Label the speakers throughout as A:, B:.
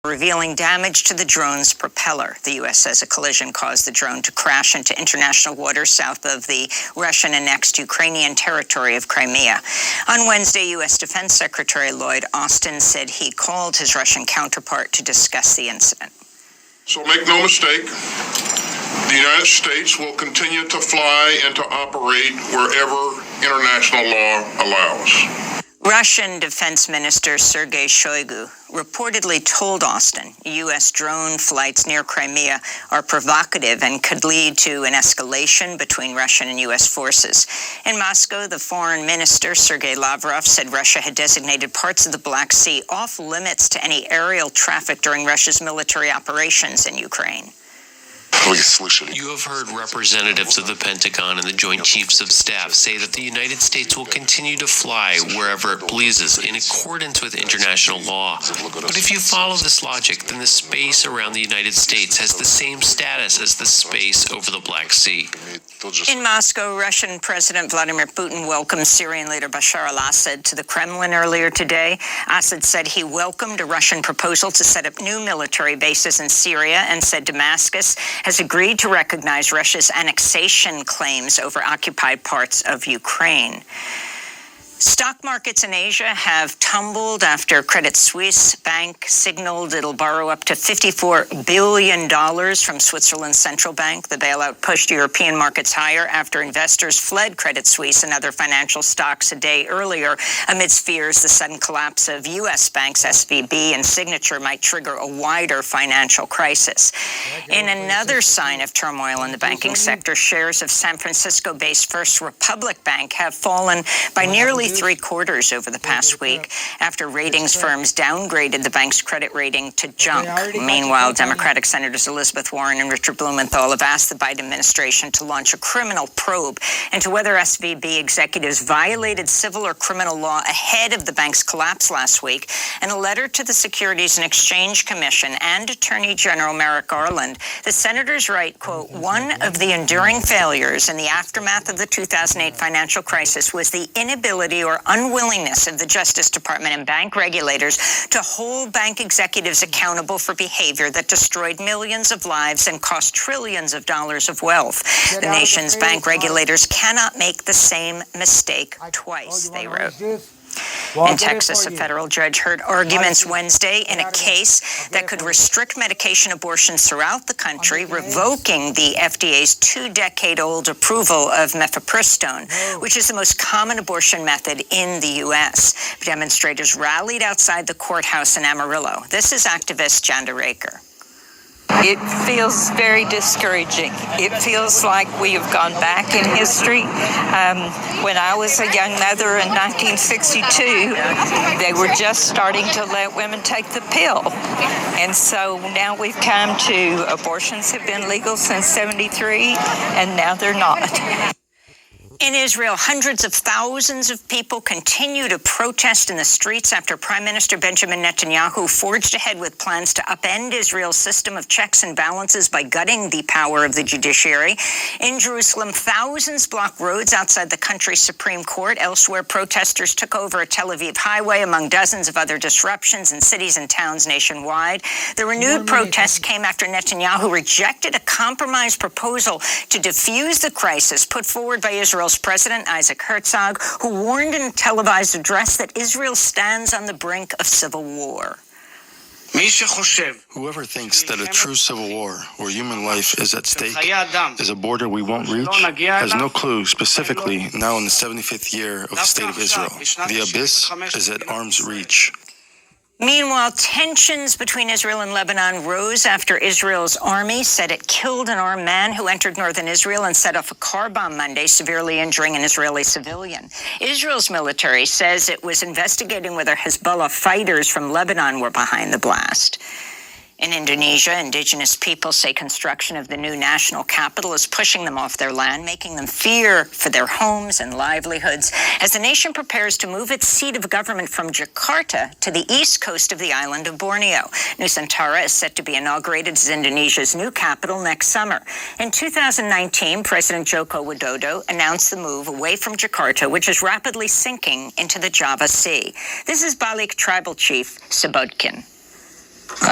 A: revealing damage to the drone's propeller. The U.S. says a collision caused the drone to crash into international waters south of the Russian-annexed Ukrainian territory of Crimea. On Wednesday, U.S. Defense Secretary Lloyd Austin said he called his Russian counterpart to discuss the incident.
B: So make no mistake, the United States will continue to fly and to operate wherever international law allows.
A: Russian Defense Minister Sergei Shoigu reportedly told Austin U.S. drone flights near Crimea are provocative and could lead to an escalation between Russian and U.S. forces. In Moscow, the foreign minister, Sergei Lavrov, said Russia had designated parts of the Black Sea off limits to any aerial traffic during Russia's military operations in Ukraine.
C: You have heard representatives of the Pentagon and the Joint Chiefs of Staff say that the United States will continue to fly wherever it pleases in accordance with international law. But if you follow this logic, then the space around the United States has the same status as the space over the Black Sea.
A: In Moscow, Russian President Vladimir Putin welcomed Syrian leader Bashar al-Assad to the Kremlin earlier today. Assad said he welcomed a Russian proposal to set up new military bases in Syria and said Damascus has agreed to recognize Russia's annexation claims over occupied parts of Ukraine. Stock markets in Asia have tumbled after Credit Suisse Bank signaled it'll borrow up to $54 billion from Switzerland's central bank. The bailout pushed European markets higher after investors fled Credit Suisse and other financial stocks a day earlier amidst fears the sudden collapse of U.S. banks SVB and Signature might trigger a wider financial crisis. In another sign of turmoil in the banking sector, shares of San Francisco-based First Republic Bank have fallen by nearly three-quarters over the past week after ratings firms downgraded the bank's credit rating to junk. Meanwhile, Democratic Senators Elizabeth Warren and Richard Blumenthal have asked the Biden administration to launch a criminal probe into whether SVB executives violated civil or criminal law ahead of the bank's collapse last week. In a letter to the Securities and Exchange Commission and Attorney General Merrick Garland, the senators write, quote, "One of the enduring failures in the aftermath of the 2008 financial crisis was the inability or unwillingness of the Justice Department and bank regulators to hold bank executives accountable for behavior that destroyed millions of lives and cost trillions of dollars of wealth. The nation's bank regulators cannot make the same mistake twice," they wrote. In Texas, a federal judge heard arguments Wednesday in a case that could restrict medication abortions throughout the country, revoking the FDA's two-decade-old approval of mifepristone, which is the most common abortion method in the U.S. Demonstrators rallied outside the courthouse in Amarillo. This is activist Janda Raker.
D: It feels very discouraging. It feels like we have gone back in history. When I was a young mother in 1962, they were just starting to let women take the pill. And so now we've come to abortions have been legal since 73, and now they're not.
A: In Israel, hundreds of thousands of people continue to protest in the streets after Prime Minister Benjamin Netanyahu forged ahead with plans to upend Israel's system of checks and balances by gutting the power of the judiciary. In Jerusalem, thousands block roads outside the country's Supreme Court. Elsewhere, protesters took over a Tel Aviv highway, among dozens of other disruptions in cities and towns nationwide. The renewed protests came after Netanyahu rejected a compromise proposal to defuse the crisis put forward by Israel's President Isaac Herzog, who warned in a televised address that Israel stands on the brink of civil war.
E: Whoever thinks that a true civil war where human life is at stake is a border we won't reach has no clue, specifically now in the 75th year of the State of Israel. The abyss is at arm's reach.
A: Meanwhile, tensions between Israel and Lebanon rose after Israel's army said it killed an armed man who entered northern Israel and set off a car bomb Monday, severely injuring an Israeli civilian. Israel's military says it was investigating whether Hezbollah fighters from Lebanon were behind the blast. In Indonesia, indigenous people say construction of the new national capital is pushing them off their land, making them fear for their homes and livelihoods as the nation prepares to move its seat of government from Jakarta to the east coast of the island of Borneo. Nusantara is set to be inaugurated as Indonesia's new capital next summer. In 2019, President Joko Widodo announced the move away from Jakarta, which is rapidly sinking into the Java Sea. This is Balik tribal chief Sebodkin.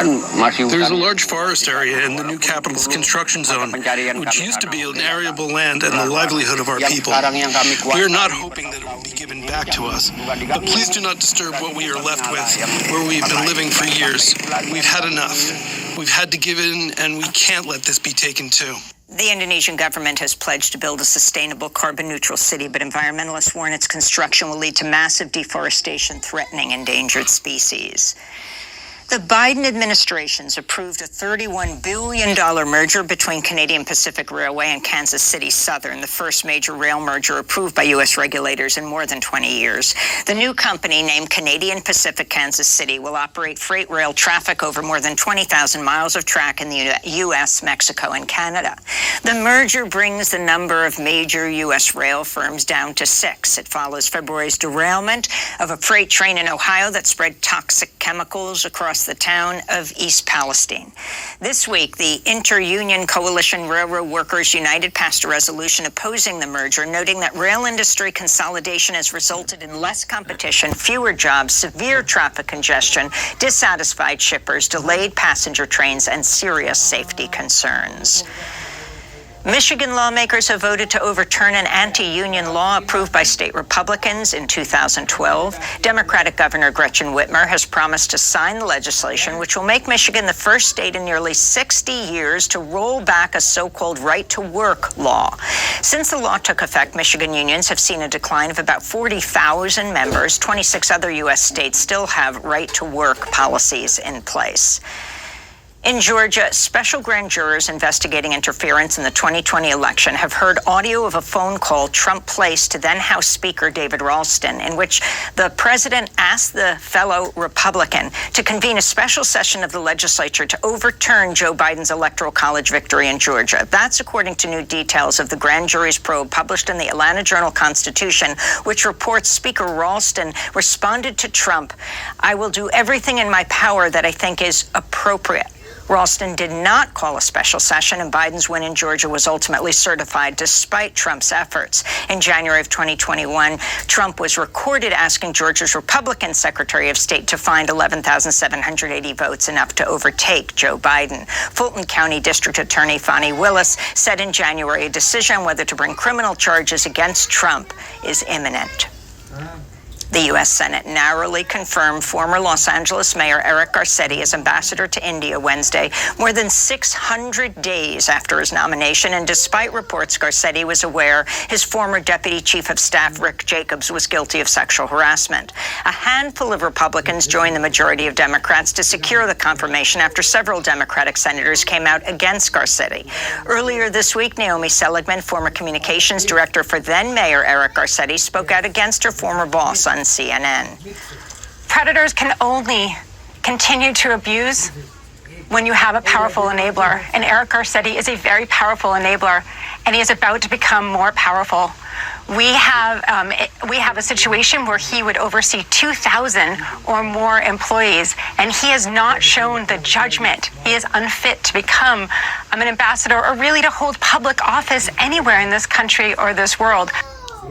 F: There's a large forest area in the new capital's construction zone, which used to be an arable land and the livelihood of our people. We are not hoping that it will be given back to us, but please do not disturb what we are left with, where we've been living for years. We've had enough. We've had to give in, and we can't let this be taken too.
A: The Indonesian government has pledged to build a sustainable carbon-neutral city, but environmentalists warn its construction will lead to massive deforestation, threatening endangered species. The Biden administration's approved a $31 billion merger between Canadian Pacific Railway and Kansas City Southern, the first major rail merger approved by U.S. regulators in more than 20 years. The new company, named Canadian Pacific Kansas City, will operate freight rail traffic over more than 20,000 miles of track in the U.S., Mexico, and Canada. The merger brings the number of major U.S. rail firms down to 6. It follows February's derailment of a freight train in Ohio that spread toxic chemicals across the town of East Palestine. This week, the Inter-Union Coalition Railroad Workers United passed a resolution opposing the merger, noting that rail industry consolidation has resulted in less competition, fewer jobs, severe traffic congestion, dissatisfied shippers, delayed passenger trains, and serious safety concerns. Michigan lawmakers have voted to overturn an anti-union law approved by state Republicans in 2012. Democratic Governor Gretchen Whitmer has promised to sign the legislation, which will make Michigan the first state in nearly 60 years to roll back a so-called right-to-work law. Since the law took effect, Michigan unions have seen a decline of about 40,000 members. 26 other U.S. states still have right-to-work policies in place. In Georgia, special grand jurors investigating interference in the 2020 election have heard audio of a phone call Trump placed to then House Speaker David Ralston, in which the president asked the fellow Republican to convene a special session of the legislature to overturn Joe Biden's Electoral College victory in Georgia. That's according to new details of the grand jury's probe published in the Atlanta Journal-Constitution, which reports Speaker Ralston responded to Trump, "I will do everything in my power that I think is appropriate." Ralston did not call a special session, and Biden's win in Georgia was ultimately certified despite Trump's efforts. In January of 2021, Trump was recorded asking Georgia's Republican Secretary of State to find 11,780 votes, enough to overtake Joe Biden. Fulton County District Attorney Fani Willis said in January a decision on whether to bring criminal charges against Trump is imminent. The U.S. Senate narrowly confirmed former Los Angeles Mayor Eric Garcetti as ambassador to India Wednesday, more than 600 days after his nomination. And despite reports Garcetti was aware his former Deputy Chief of Staff Rick Jacobs was guilty of sexual harassment. A handful of Republicans joined the majority of Democrats to secure the confirmation after several Democratic senators came out against Garcetti. Earlier this week, Naomi Seligman, former communications director for then Mayor Eric Garcetti, spoke out against her former boss on CNN.
G: Predators can only continue to abuse when you have a powerful enabler, and Eric Garcetti is a very powerful enabler, and he is about to become more powerful. We have a situation where he would oversee 2,000 or more employees, and he has not shown the judgment. He is unfit to become an ambassador or really to hold public office anywhere in this country or this world.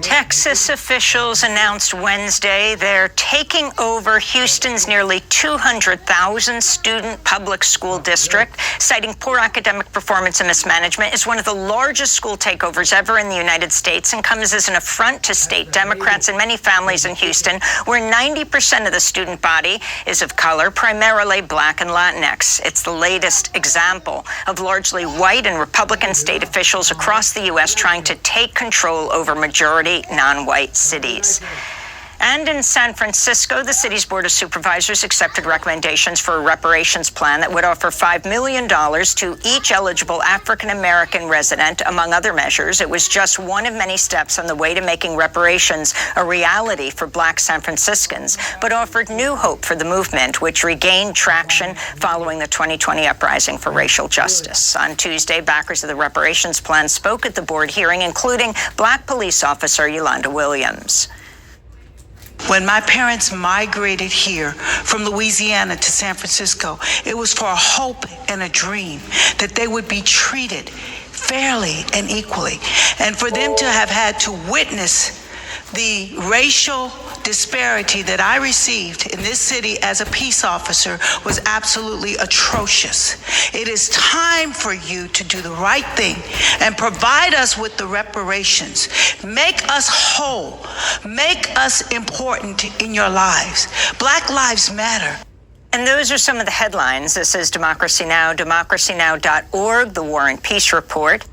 A: Texas officials announced Wednesday they're taking over Houston's nearly 200,000 student public school district, citing poor academic performance and mismanagement. It's one of the largest school takeovers ever in the United States and comes as an affront to state Democrats and many families in Houston, where 90% of the student body is of color, primarily Black and Latinx. It's the latest example of largely white and Republican state officials across the U.S. trying to take control over majority non-white cities. And in San Francisco, the city's Board of Supervisors accepted recommendations for a reparations plan that would offer $5 million to each eligible African-American resident, among other measures. It was just one of many steps on the way to making reparations a reality for Black San Franciscans, but offered new hope for the movement, which regained traction following the 2020 uprising for racial justice. On Tuesday, backers of the reparations plan spoke at the board hearing, including Black police officer Yolanda Williams.
H: When my parents migrated here from Louisiana to San Francisco, it was for a hope and a dream that they would be treated fairly and equally. And for them to have had to witness the racial disparity that I received in this city as a peace officer was absolutely atrocious. It is time for you to do the right thing and provide us with the reparations. Make us whole. Make us important in your lives. Black lives matter.
A: And those are some of the headlines. This is Democracy Now!, democracynow.org, the War and Peace Report.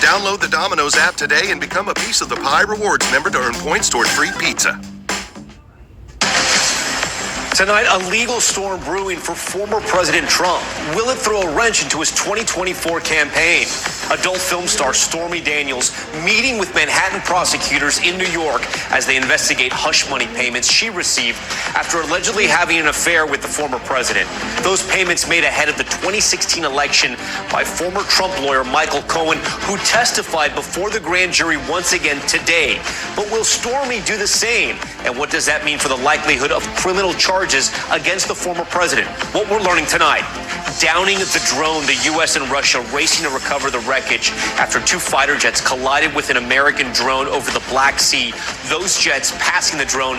I: Download the Domino's app today and become a Piece of the Pie Rewards member to earn points toward free pizza.
J: Tonight, a legal storm brewing for former President Trump. Will it throw a wrench into his 2024 campaign? Adult film star Stormy Daniels meeting with Manhattan prosecutors in New York as they investigate hush money payments she received after allegedly having an affair with the former president. Those payments made ahead of the 2016 election by former Trump lawyer Michael Cohen, who testified before the grand jury once again today. But will Stormy do the same? And what does that mean for the likelihood of criminal charges against the former president? What we're learning tonight. Downing the drone, the U.S. and Russia racing to recover the wreckage after two fighter jets collided with an American drone over the Black Sea. Those jets passing the drone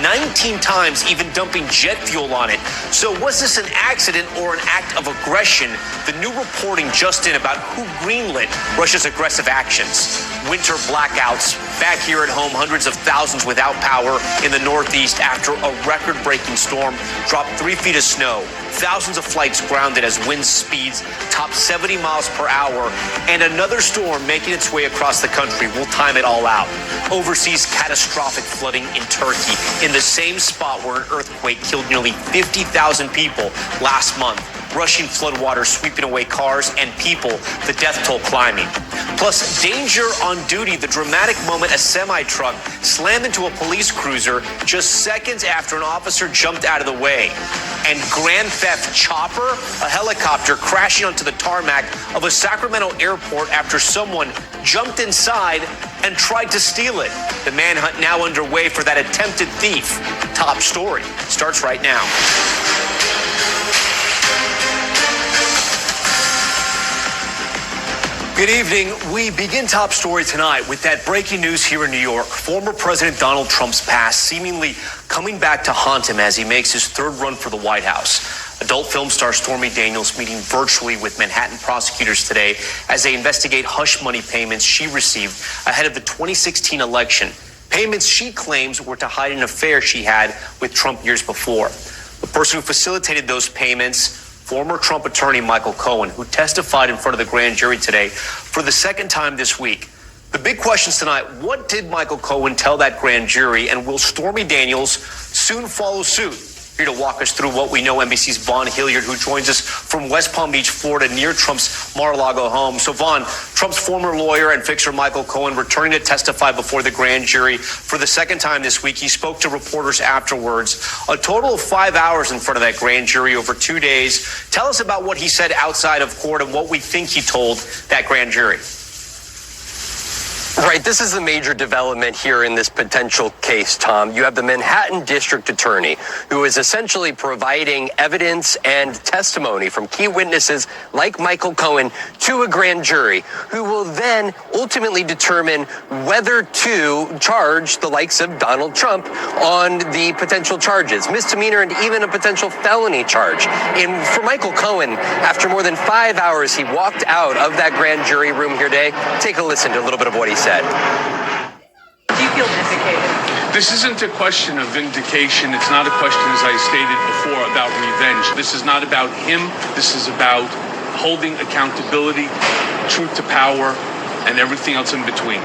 J: 19 times, even dumping jet fuel on it. So was this an accident or an act of aggression? The new reporting just in about who greenlit Russia's aggressive actions. Winter blackouts. Back here at home, hundreds of thousands without power in the Northeast after a record-breaking storm dropped 3 feet of snow. Thousands of flights grounded as wind speeds top 70 miles per hour, and another storm making its way across the country. We'll time it all out. Overseas catastrophic flooding in Turkey, in the same spot where an earthquake killed nearly 50,000 people last month. Rushing floodwaters sweeping away cars and people, the death toll climbing. Plus, danger on duty, the dramatic moment a semi-truck slammed into a police cruiser just seconds after an officer jumped out of the way. And grand theft chopper, a helicopter crashing onto the tarmac of a Sacramento airport after someone jumped inside and tried to steal it. The manhunt now underway for that attempted thief. Top story starts right now. Good evening. We begin top story tonight with that breaking news here in New York. Former President Donald Trump's past seemingly coming back to haunt him as he makes his third run for the White House. Adult film star Stormy Daniels meeting virtually with Manhattan prosecutors today as they investigate hush money payments she received ahead of the 2016 election. Payments she claims were to hide an affair she had with Trump years before. The person who facilitated those payments, former Trump attorney Michael Cohen, who testified in front of the grand jury today for the second time this week. The big questions tonight: what did Michael Cohen tell that grand jury, and will Stormy Daniels soon follow suit? Here to walk us through what we know, NBC's Vaughn Hilliard, who joins us from West Palm Beach, Florida, near Trump's Mar-a-Lago home. So Vaughn, Trump's former lawyer and fixer Michael Cohen returning to testify before the grand jury for the second time this week. He spoke to reporters afterwards. A total of 5 hours in front of that grand jury over 2 days. Tell us about what he said outside of court and what we think he told that grand jury.
K: Right, this is a major development here in this potential case, Tom. You have the Manhattan District Attorney, who is essentially providing evidence and testimony from key witnesses like Michael Cohen to a grand jury, who will then ultimately determine whether to charge the likes of Donald Trump on the potential charges, misdemeanor and even a potential felony charge. And for Michael Cohen, after more than 5 hours, he walked out of that grand jury room here today. Take a listen to a little bit of what he said.
L: Do you feel vindicated?
M: This isn't a question of vindication. It's not a question, as I stated before, about revenge. This is not about him. This is about holding accountability, truth to power, and everything else in between.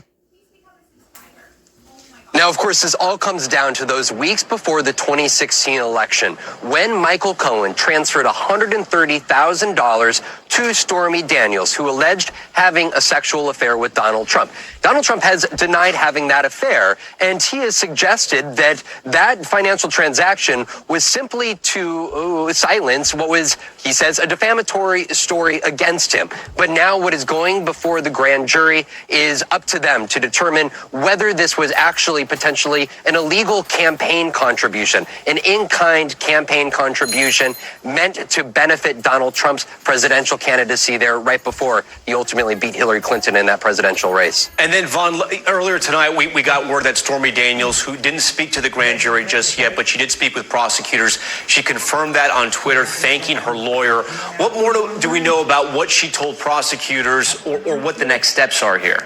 K: Now, of course, this all comes down to those weeks before the 2016 election, when Michael Cohen transferred $130,000 to Stormy Daniels, who alleged having a sexual affair with Donald Trump. Donald Trump has denied having that affair, and he has suggested that that financial transaction was simply to silence what was, he says, a defamatory story against him. But now what is going before the grand jury is up to them to determine whether this was actually potentially an illegal campaign contribution, an in-kind campaign contribution meant to benefit Donald Trump's presidential candidacy there right before he ultimately beat Hillary Clinton in that presidential race.
J: And then, Vaughn, earlier tonight, we got word that Stormy Daniels, who didn't speak to the grand jury just yet, but she did speak with prosecutors. She confirmed that on Twitter, thanking her lawyer. What more do we know about what she told prosecutors or what the next steps are here?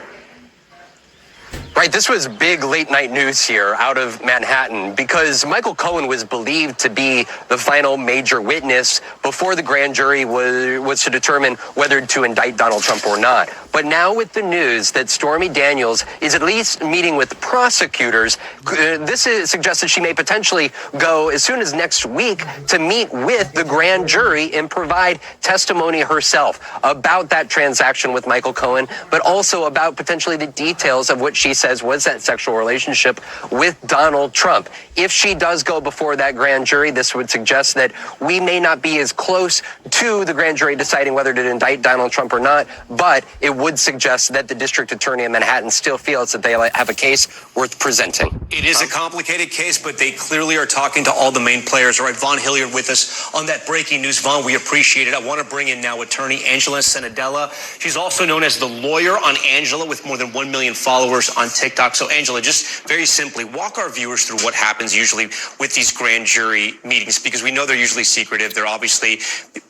K: Right, this was big late night news here out of Manhattan because Michael Cohen was believed to be the final major witness before the grand jury was to determine whether to indict Donald Trump or not. But now with the news that Stormy Daniels is at least meeting with prosecutors, this suggests that she may potentially go as soon as next week to meet with the grand jury and provide testimony herself about that transaction with Michael Cohen, but also about potentially the details of what she says was that sexual relationship with Donald Trump. If she does go before that grand jury, this would suggest that we may not be as close to the grand jury deciding whether to indict Donald Trump or not, but it would suggest that the district attorney in Manhattan still feels that they have a case worth presenting.
J: It is a complicated case, but they clearly are talking to all the main players. All right, Vaughn Hilliard with us on that breaking news. Vaughn, we appreciate it. I want to bring in now attorney Angela Senadella. She's also known as the lawyer on Angela, with more than 1 million followers on TikTok. So Angela, just very simply walk our viewers through what happens usually with these grand jury meetings, because we know they're usually secretive. They're obviously,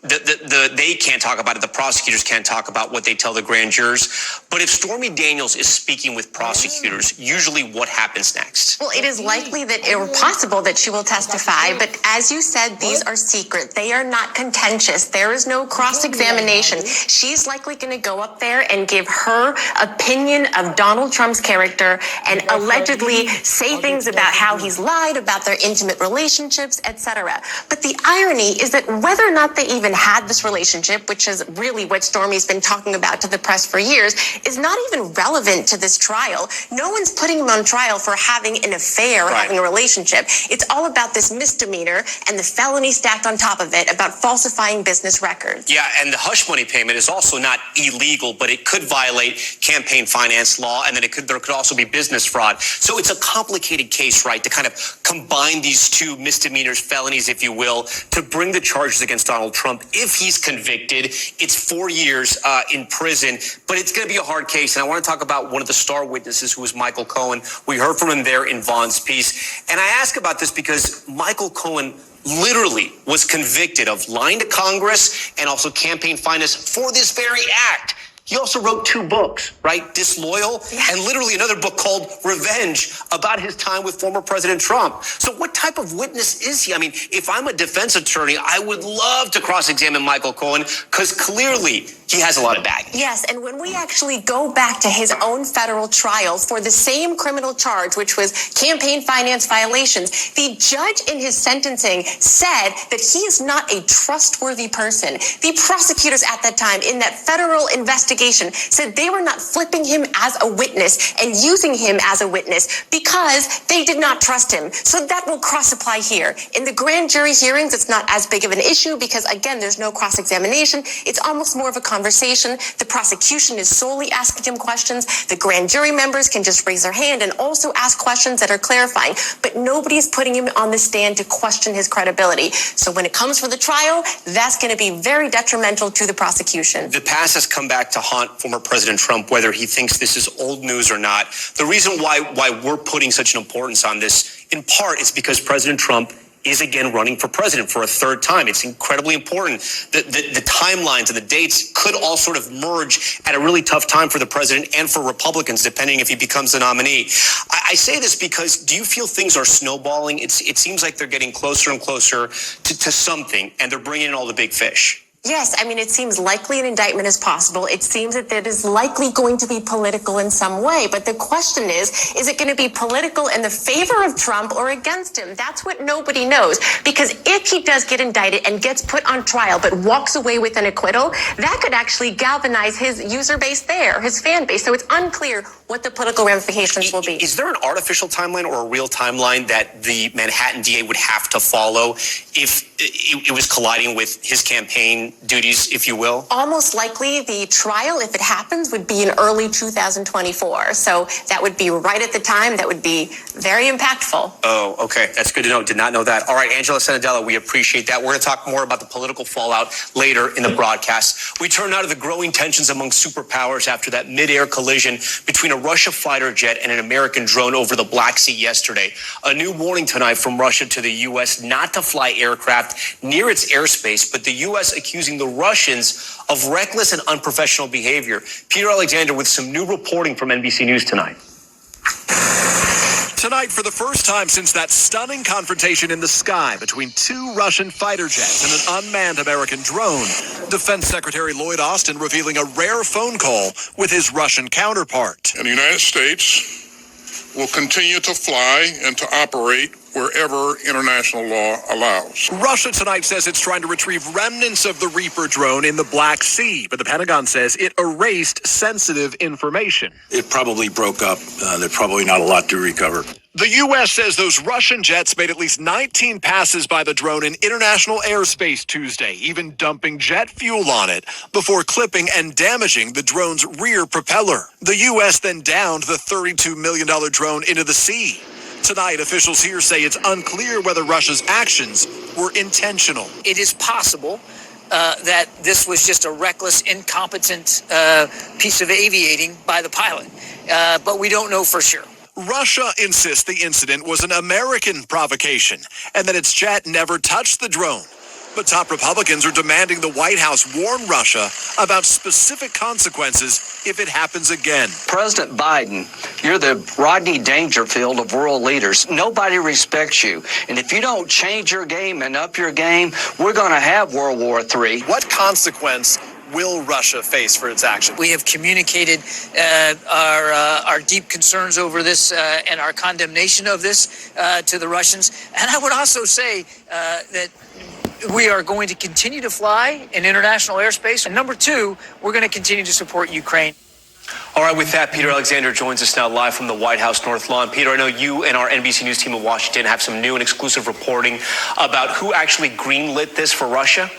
J: they can't talk about it. The prosecutors can't talk about what they tell the grand jurors. But if Stormy Daniels is speaking with prosecutors, usually what happens next?
N: Well, it is likely that or possible that she will testify. But as you said, these are secret. They are not contentious. There is no cross-examination. She's likely going to go up there and give her opinion of Donald Trump's character and allegedly say things about how he's lied, about their intimate relationships, etc. But the irony is that whether or not they even had this relationship, which is really what Stormy's been talking about to the press for years, is not even relevant to this trial. No one's putting him on trial for having an affair or having a relationship. It's all about this misdemeanor and the felony stacked on top of it about falsifying business records.
J: Yeah, and the hush money payment is also not illegal, but it could violate campaign finance law, and then there could also also be business fraud. So it's a complicated case, right, to kind of combine these two misdemeanors, felonies, if you will, to bring the charges against Donald Trump. If he's convicted, it's 4 years in prison, but it's going to be a hard case. And I want to talk about one of the star witnesses, who was Michael Cohen. We heard from him there in Vaughn's piece. And I ask about this because Michael Cohen literally was convicted of lying to Congress and also campaign finance for this very act. He also wrote 2 books, right? Disloyal, and literally another book called Revenge, about his time with former President Trump. So what type of witness is he? I mean, if I'm a defense attorney, I would love to cross-examine Michael Cohen, because clearly he has a lot of baggage.
N: Yes, and when we actually go back to his own federal trial for the same criminal charge, which was campaign finance violations, the judge in his sentencing said that he is not a trustworthy person. The prosecutors at that time in that federal investigation said they were not flipping him as a witness and using him as a witness because they did not trust him. So that will cross-apply here. In the grand jury hearings, it's not as big of an issue because, again, there's no cross-examination. It's almost more of a conversation. The prosecution is solely asking him questions. The grand jury members can just raise their hand and also ask questions that are clarifying. But nobody's putting him on the stand to question his credibility. So when it comes for the trial, that's going to be very detrimental to the prosecution.
J: The past has come back to haunt former President Trump, whether he thinks this is old news or not. The reason why we're putting such an importance on this, in part, is because President Trump is again running for president for a 3rd time. It's incredibly important. The timelines and the dates could all sort of merge at a really tough time for the president and for Republicans, depending if he becomes the nominee. I say this because, do you feel things are snowballing? It seems like they're getting closer and closer to something, and they're bringing in all the big fish.
N: Yes, I mean, it seems likely an indictment is possible. It seems that it is likely going to be political in some way. But the question is it going to be political in the favor of Trump or against him? That's what nobody knows. Because if he does get indicted and gets put on trial but walks away with an acquittal, that could actually galvanize his user base there, his fan base. So it's unclear what the political ramifications will be.
J: Is there an artificial timeline or a real timeline that the Manhattan DA would have to follow if it was colliding with his campaign duties, if you will?
N: Almost likely the trial, if it happens, would be in early 2024. So that would be right at the time. That would be very impactful.
J: Oh, okay. That's good to know. Did not know that. All right, Angela Senadella, we appreciate that. We're going to talk more about the political fallout later in the broadcast. We turn now to the growing tensions among superpowers after that mid-air collision between a Russia fighter jet and an American drone over the Black Sea yesterday. A new warning tonight from Russia to the U.S. not to fly aircraft near its airspace, but the U.S. accusing the Russians of reckless and unprofessional behavior. Peter Alexander with some new reporting from NBC News tonight.
O: Tonight, for the first time since that stunning confrontation in the sky between 2 Russian fighter jets and an unmanned American drone, Defense Secretary Lloyd Austin revealing a rare phone call with his Russian counterpart.
B: And the United States will continue to fly and to operate wherever international law allows.
O: Russia tonight says it's trying to retrieve remnants of the Reaper drone in the Black Sea, but the Pentagon says it erased sensitive information.
P: It probably broke up. There's probably not a lot to recover.
O: The U.S. says those Russian jets made at least 19 passes by the drone in international airspace Tuesday, even dumping jet fuel on it before clipping and damaging the drone's rear propeller. The U.S. then downed the $32 million drone into the sea. Tonight, officials here say it's unclear whether Russia's actions were intentional.
Q: It is possible that this was just a reckless, incompetent piece of aviating by the pilot, but we don't know for sure.
O: Russia insists the incident was an American provocation and that its jet never touched the drone. But top Republicans are demanding the White House warn Russia about specific consequences if it happens again.
R: President Biden, you're the Rodney Dangerfield of world leaders. Nobody respects you. And if you don't change your game and up your game, we're going to have World War III.
O: What consequence will Russia face for its actions?
Q: We have communicated our deep concerns over this and our condemnation of this to the Russians. And I would also say that we are going to continue to fly in international airspace. And number 2, we're going to continue to support Ukraine.
J: All right, with that, Peter Alexander joins us now live from the White House North Lawn. Peter, I know you and our NBC News team in Washington have some new and exclusive reporting about who actually greenlit this for Russia.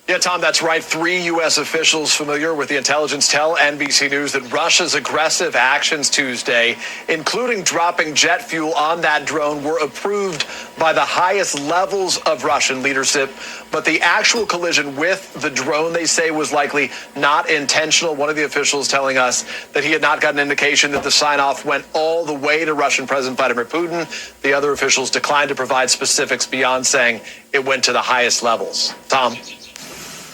J: Yeah, Tom, that's right. 3 U.S. officials familiar with the intelligence tell NBC News that Russia's aggressive actions Tuesday, including dropping jet fuel on that drone, were approved by the highest levels of Russian leadership. But the actual collision with the drone, they say, was likely not intentional. One of the officials telling us that he had not gotten an indication that the sign-off went all the way to Russian President Vladimir Putin. The other officials declined to provide specifics beyond saying it went to the highest levels. Tom?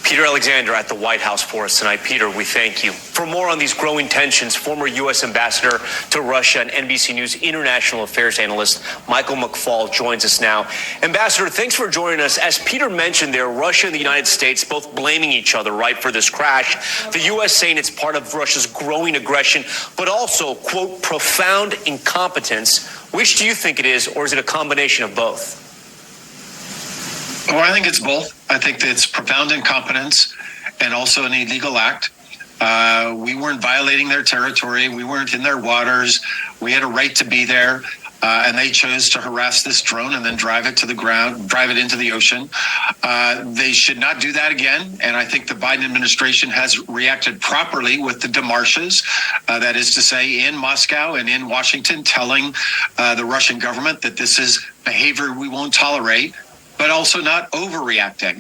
K: Peter Alexander at the White House for us tonight. Peter, we thank you. For more on these growing tensions, former U.S. Ambassador to Russia and NBC News international affairs analyst Michael McFaul joins us now. Ambassador, thanks for joining us. As Peter mentioned there, Russia and the United States both blaming each other, right, for this crash. The U.S. saying it's part of Russia's growing aggression, but also, quote, profound incompetence. Which do you think it is, or is it a combination of both?
S: Well, I think it's both. I think that it's profound incompetence and also an illegal act. We weren't violating their territory. We weren't in their waters. We had a right to be there. And they chose to harass this drone and then drive it to the ground, drive it into the ocean. They should not do that again. And I think the Biden administration has reacted properly with the demarches, that is to say, in Moscow and in Washington, telling the Russian government that this is behavior we won't tolerate, but also not overreacting.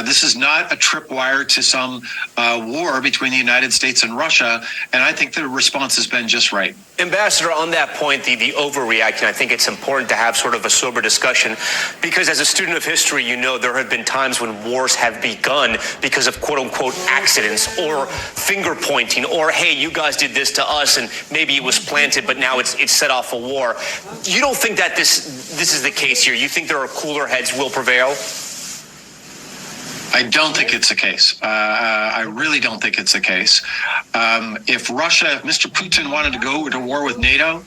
S: This is not a tripwire to some war between the United States and Russia, and I think the response has been just right.
K: Ambassador, on that point, the overreacting, I think it's important to have sort of a sober discussion, because as a student of history, you know there have been times when wars have begun because of quote-unquote accidents or finger pointing or, hey, you guys did this to us and maybe it was planted, but now it's set off a war. You don't think that this is the case here? You think there are cooler heads will prevail?
S: I don't think it's the case. I really don't think it's the case. If Mr. Putin wanted to go to war with NATO,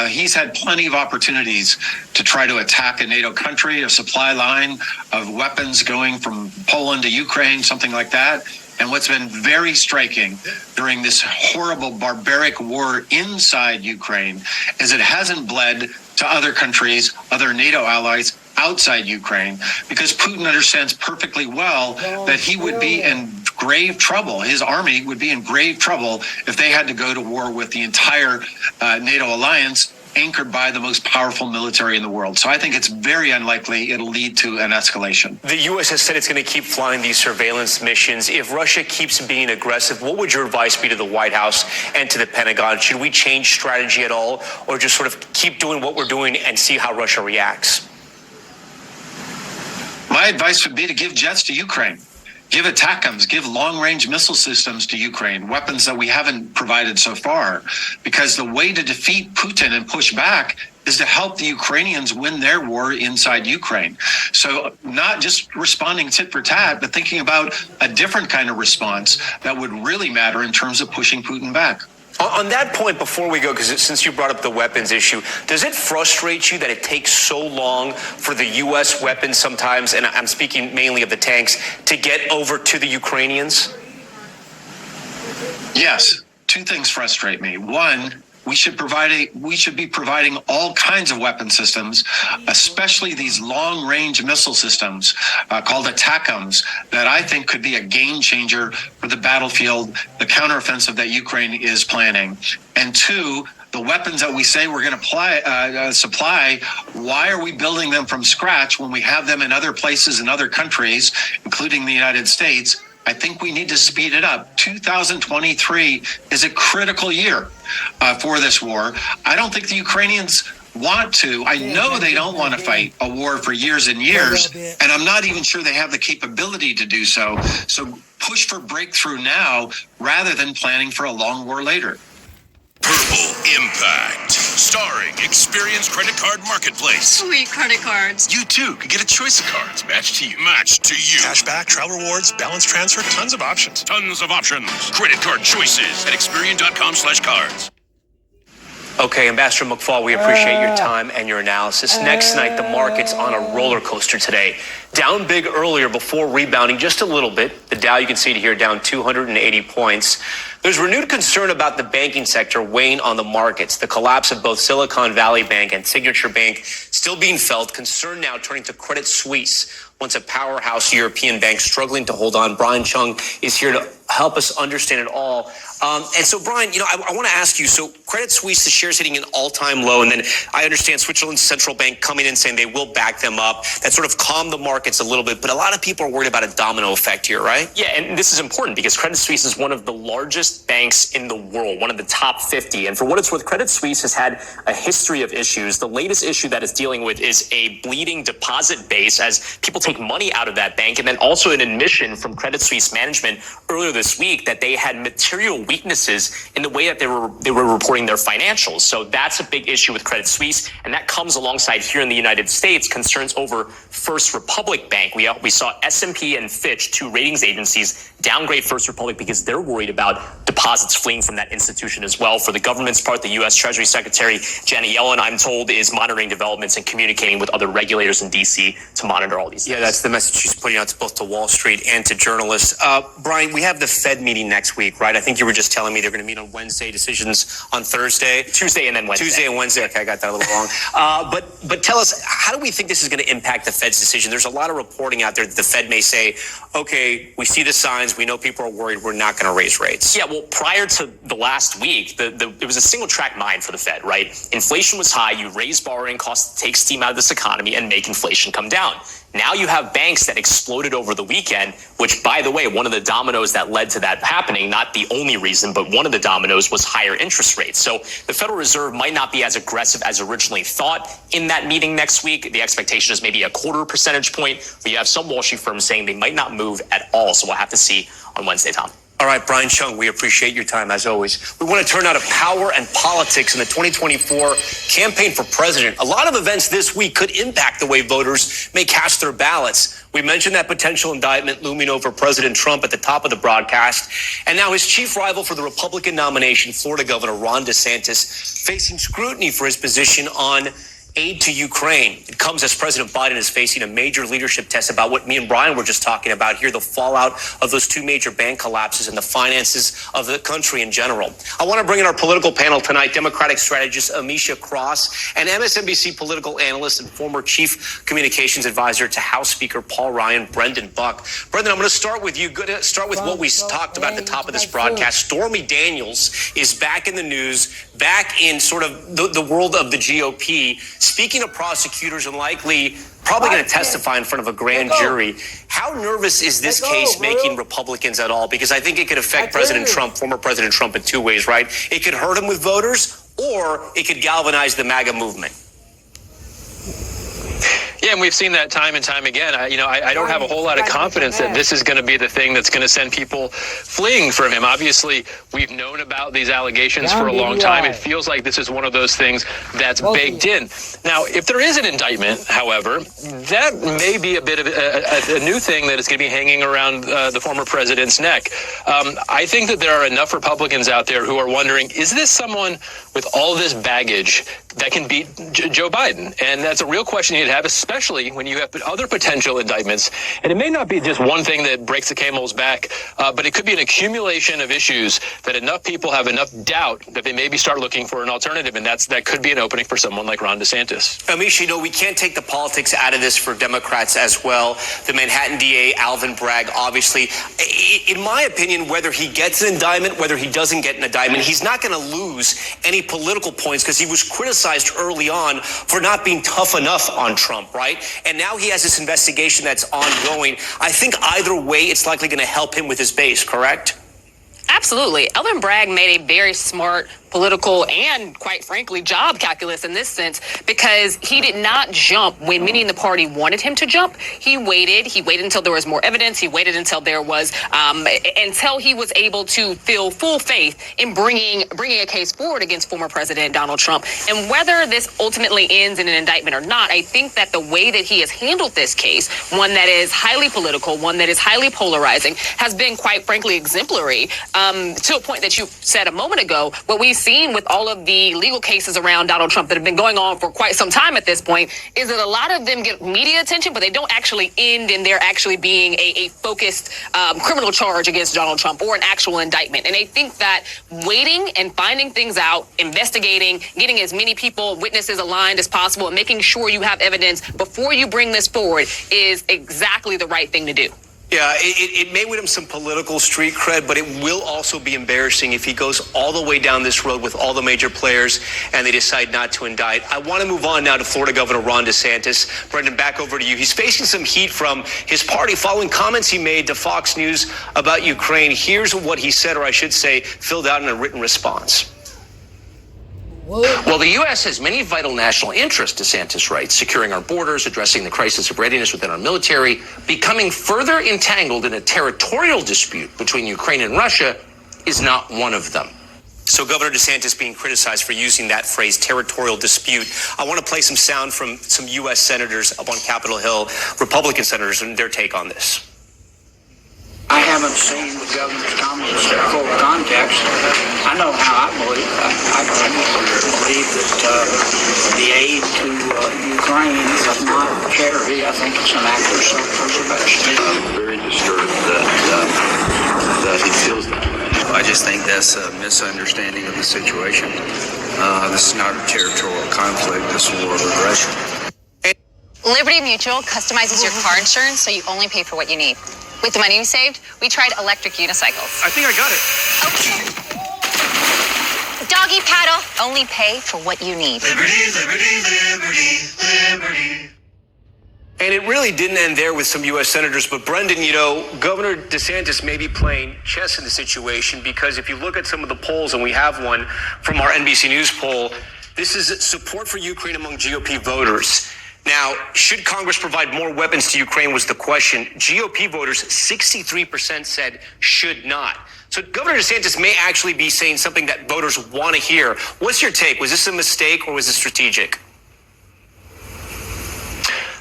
S: he's had plenty of opportunities to try to attack a NATO country, a supply line of weapons going from Poland to Ukraine, something like that. And what's been very striking during this horrible, barbaric war inside Ukraine is it hasn't bled to other countries, other NATO allies outside Ukraine, because Putin understands perfectly well that he would be in grave trouble. His army would be in grave trouble if they had to go to war with the entire NATO alliance, anchored by the most powerful military in the world. So I think it's very unlikely it'll lead to an escalation.
K: The U.S. has said it's going to keep flying these surveillance missions. If Russia keeps being aggressive, what would your advice be to the White House and to the Pentagon? Should we change strategy at all, or just sort of keep doing what we're doing and see how Russia reacts?
S: My advice would be to give jets to Ukraine. Give ATACMS, give long-range missile systems to Ukraine, weapons that we haven't provided so far, because the way to defeat Putin and push back is to help the Ukrainians win their war inside Ukraine. So not just responding tit for tat, but thinking about a different kind of response that would really matter in terms of pushing Putin back.
K: On that point, before we go, because since you brought up the weapons issue, does it frustrate you that it takes so long for the U.S. weapons sometimes, and I'm speaking mainly of the tanks, to get over to the Ukrainians?
S: Yes. Two things frustrate me. One, we should be providing all kinds of weapon systems, especially these long-range missile systems called ATACMS, that I think could be a game changer for the battlefield, the counteroffensive that Ukraine is planning. And two, the weapons that we say we're going to supply, why are we building them from scratch when we have them in other places in other countries, including the United States? I think we need to speed it up. 2023 is a critical year for this war. I don't think the Ukrainians want to. I know they don't want to fight a war for years and years, and I'm not even sure they have the capability to do so. So push for breakthrough now rather than planning for a long war later.
T: Purple Impact, starring Experience Credit Card Marketplace.
U: Sweet credit cards.
T: You too could get a choice of cards matched to you. Matched to you.
V: Cashback, travel rewards, balance transfer, tons of options.
T: Tons of options. Credit card choices at Experian.com/cards.
J: Okay, Ambassador McFaul, we appreciate your time and your analysis. Next night, the market's on a roller coaster today. Down big earlier before rebounding just a little bit. The Dow, you can see it here, down 280 points. There's renewed concern about the banking sector weighing on the markets. The collapse of both Silicon Valley Bank and Signature Bank still being felt. Concern now turning to Credit Suisse, once a powerhouse European bank struggling to hold on. Brian Chung is here to help us understand it all. And so, Brian, I want to ask you, so Credit Suisse, the shares hitting an all-time low, and then I understand Switzerland's central bank coming in saying they will back them up. That sort of calmed the markets a little bit, but a lot of people are worried about a domino effect here, right?
C: Yeah, and this is important because Credit Suisse is one of the largest banks in the world, one of the top 50. And for what it's worth, Credit Suisse has had a history of issues. The latest issue that it's dealing with is a bleeding deposit base as people take money out of that bank, and then also an admission from Credit Suisse management earlier this week that they had material weaknesses in the way that they were reporting their financials. So that's a big issue with Credit Suisse, and that comes alongside here in the United States concerns over First Republic Bank. We saw S&P and Fitch, two ratings agencies, downgrade First Republic because they're worried about deposits fleeing from that institution as well. For the government's part, the U.S. Treasury Secretary Janet Yellen, I'm told, is monitoring developments and communicating with other regulators in D.C. to monitor all these things.
J: Yeah, that's the message she's putting out to both to Wall Street and to journalists. Brian, we have the Fed meeting next week, right? I think you were just telling me they're going to meet on Wednesday, decisions on Thursday.
C: Tuesday and then Wednesday.
J: Tuesday and Wednesday. Okay, I got that a little wrong. But tell us, how do we think this is going to impact the Fed's decision? There's a lot of reporting out there that the Fed may say, okay, we see the signs, we know people are worried, we're not going to raise rates.
C: Yeah, well, prior to the last week, it was a single track mind for the Fed, right? Inflation was high, you raise borrowing costs to take steam out of this economy and make inflation come down. Now you have banks that exploded over the weekend, which, by the way, one of the dominoes that led to that happening, not the only reason, but one of the dominoes was higher interest rates. So the Federal Reserve might not be as aggressive as originally thought in that meeting next week. The expectation is maybe a 0.25 percentage point, but you have some Wall Street firms saying they might not move at all. So we'll have to see on Wednesday, Tom.
J: All right, Brian Chung, we appreciate your time as always. We want to turn out of power and politics in the 2024 campaign for president. A lot of events this week could impact the way voters may cast their ballots. We mentioned that potential indictment looming over President Trump at the top of the broadcast. And now his chief rival for the Republican nomination, Florida Governor Ron DeSantis, facing scrutiny for his position on aid to Ukraine. It comes as President Biden is facing a major leadership test about what me and Brian were just talking about here, the fallout of those two major bank collapses and the finances of the country in general. I want to bring in our political panel tonight, Democratic strategist Amisha Cross and MSNBC political analyst and former chief communications advisor to House Speaker Paul Ryan, Brendan Buck. Brendan, I'm going to start with you. Good to start with what we talked about at the top of this broadcast. Stormy Daniels is back in the news, back in sort of the world of the GOP, speaking of prosecutors and probably going to testify in front of a grand jury. How nervous is this case making Republicans at all? Because I think it could affect President Trump, former President Trump, in two ways, right? It could hurt him with voters, or it could galvanize the MAGA movement.
U: Yeah, and we've seen that time and time again. I don't have a whole lot of confidence that this is going to be the thing that's going to send people fleeing from him. Obviously, we've known about these allegations for a long time. It feels like this is one of those things that's baked in. Now, if there is an indictment, however, that may be a bit of a new thing that is going to be hanging around the former president's neck. I think that there are enough Republicans out there who are wondering, is this someone with all this baggage that can beat Joe Biden? And that's a real question you'd have, especially when you have other potential indictments. And it may not be just one thing that breaks the camel's back, but it could be an accumulation of issues that enough people have enough doubt that they maybe start looking for an alternative. And that could be an opening for someone like Ron DeSantis.
J: Amish, we can't take the politics out of this for Democrats as well. The Manhattan DA, Alvin Bragg, obviously, in my opinion, whether he gets an indictment, whether he doesn't get an indictment, he's not going to lose any political points because he was criticized early on for not being tough enough on Trump, right? And now he has this investigation that's ongoing. I think either way, it's likely going to help him with his base, correct?
W: Absolutely. Alvin Bragg made a very smart political and, quite frankly, job calculus in this sense, because he did not jump when many in the party wanted him to jump. He waited until there was more evidence. He waited until there was until he was able to feel full faith in bringing a case forward against former President Donald Trump. And whether this ultimately ends in an indictment or not, I think that the way that he has handled this case, one that is highly political, one that is highly polarizing, has been, quite frankly, exemplary, to a point that you said a moment ago. What we've seen with all of the legal cases around Donald Trump that have been going on for quite some time at this point is that a lot of them get media attention, but they don't actually end in there actually being a focused criminal charge against Donald Trump or an actual indictment. And I think that waiting and finding things out, investigating, getting as many people, witnesses aligned as possible, and making sure you have evidence before you bring this forward is exactly the right thing to do.
J: Yeah, it may win him some political street cred, but it will also be embarrassing if he goes all the way down this road with all the major players and they decide not to indict. I want to move on now to Florida Governor Ron DeSantis. Brendan, back over to you. He's facing some heat from his party following comments he made to Fox News about Ukraine. Here's what he said, or I should say, filled out in a written response.
D: Well, the U.S. has many vital national interests, DeSantis writes, securing our borders, addressing the crisis of readiness within our military. Becoming further entangled in a territorial dispute between Ukraine and Russia is not one of them.
J: So Governor DeSantis being criticized for using that phrase, territorial dispute. I want to play some sound from some U.S. senators up on Capitol Hill, Republican senators, and their take on this.
E: I haven't seen the governor's comments in full context. I know how I believe. I believe that the aid to Ukraine is not charity. I think it's an act of self-preservation.
F: I'm very disturbed that he feels that way.
X: I just think that's a misunderstanding of the situation. This is not a territorial conflict. This is a war of aggression.
Y: Liberty Mutual customizes your car insurance so you only pay for what you need. With the money we saved, we tried electric unicycles.
J: I think I got it.
Y: Okay. Doggy paddle. Only pay for what you need.
J: Liberty, liberty, liberty, liberty. And it really didn't end there with some U.S. senators. But Brendan, Governor DeSantis may be playing chess in the situation, because if you look at some of the polls, and we have one from our NBC News poll, this is support for Ukraine among GOP voters. Now, should Congress provide more weapons to Ukraine was the question. GOP voters, 63% said should not. So Governor DeSantis may actually be saying something that voters want to hear. What's your take? Was this a mistake or was it strategic?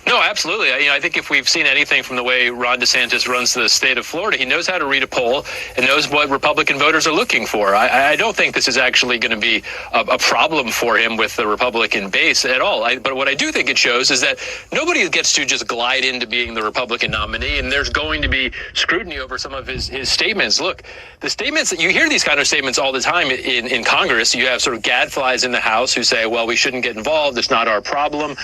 U: No, absolutely. I think if we've seen anything from the way Ron DeSantis runs the state of Florida, he knows how to read a poll and knows what Republican voters are looking for. I don't think this is actually going to be a problem for him with the Republican base at all. But what I do think it shows is that nobody gets to just glide into being the Republican nominee, and there's going to be scrutiny over some of his statements. Look, the statements that you hear, these kind of statements all the time in Congress. You have sort of gadflies in the House who say, well, we shouldn't get involved. It's not our problem.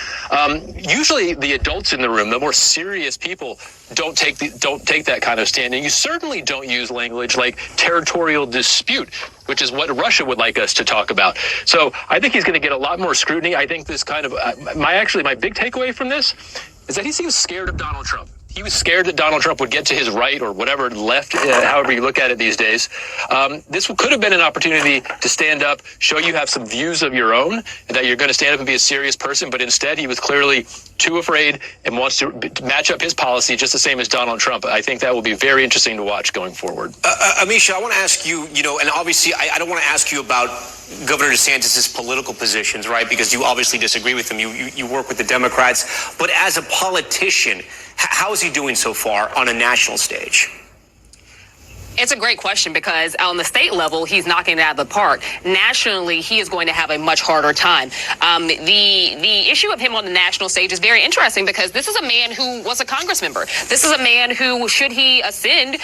U: Usually the adults in the room, the more serious people, don't take that kind of stand. And you certainly don't use language like territorial dispute, which is what Russia would like us to talk about. So I think he's going to get a lot more scrutiny. I think this kind of my big takeaway from this is that he seems scared of Donald Trump. He was scared that Donald Trump would get to his right or whatever left, however you look at it these days. This could have been an opportunity to stand up, show you have some views of your own, and that you're going to stand up and be a serious person. But instead, he was clearly too afraid and wants to match up his policy just the same as Donald Trump. I think that will be very interesting to watch going forward.
J: Amisha, I want to ask you, and obviously I don't want to ask you about Governor DeSantis' political positions, right? Because you obviously disagree with him. You work with the Democrats. But as a politician, how is he doing so far on a national stage?
W: It's a great question, because on the state level, he's knocking it out of the park. Nationally, he is going to have a much harder time. The issue of him on the national stage is very interesting, because this is a man who was a Congress member. This is a man who, should he ascend,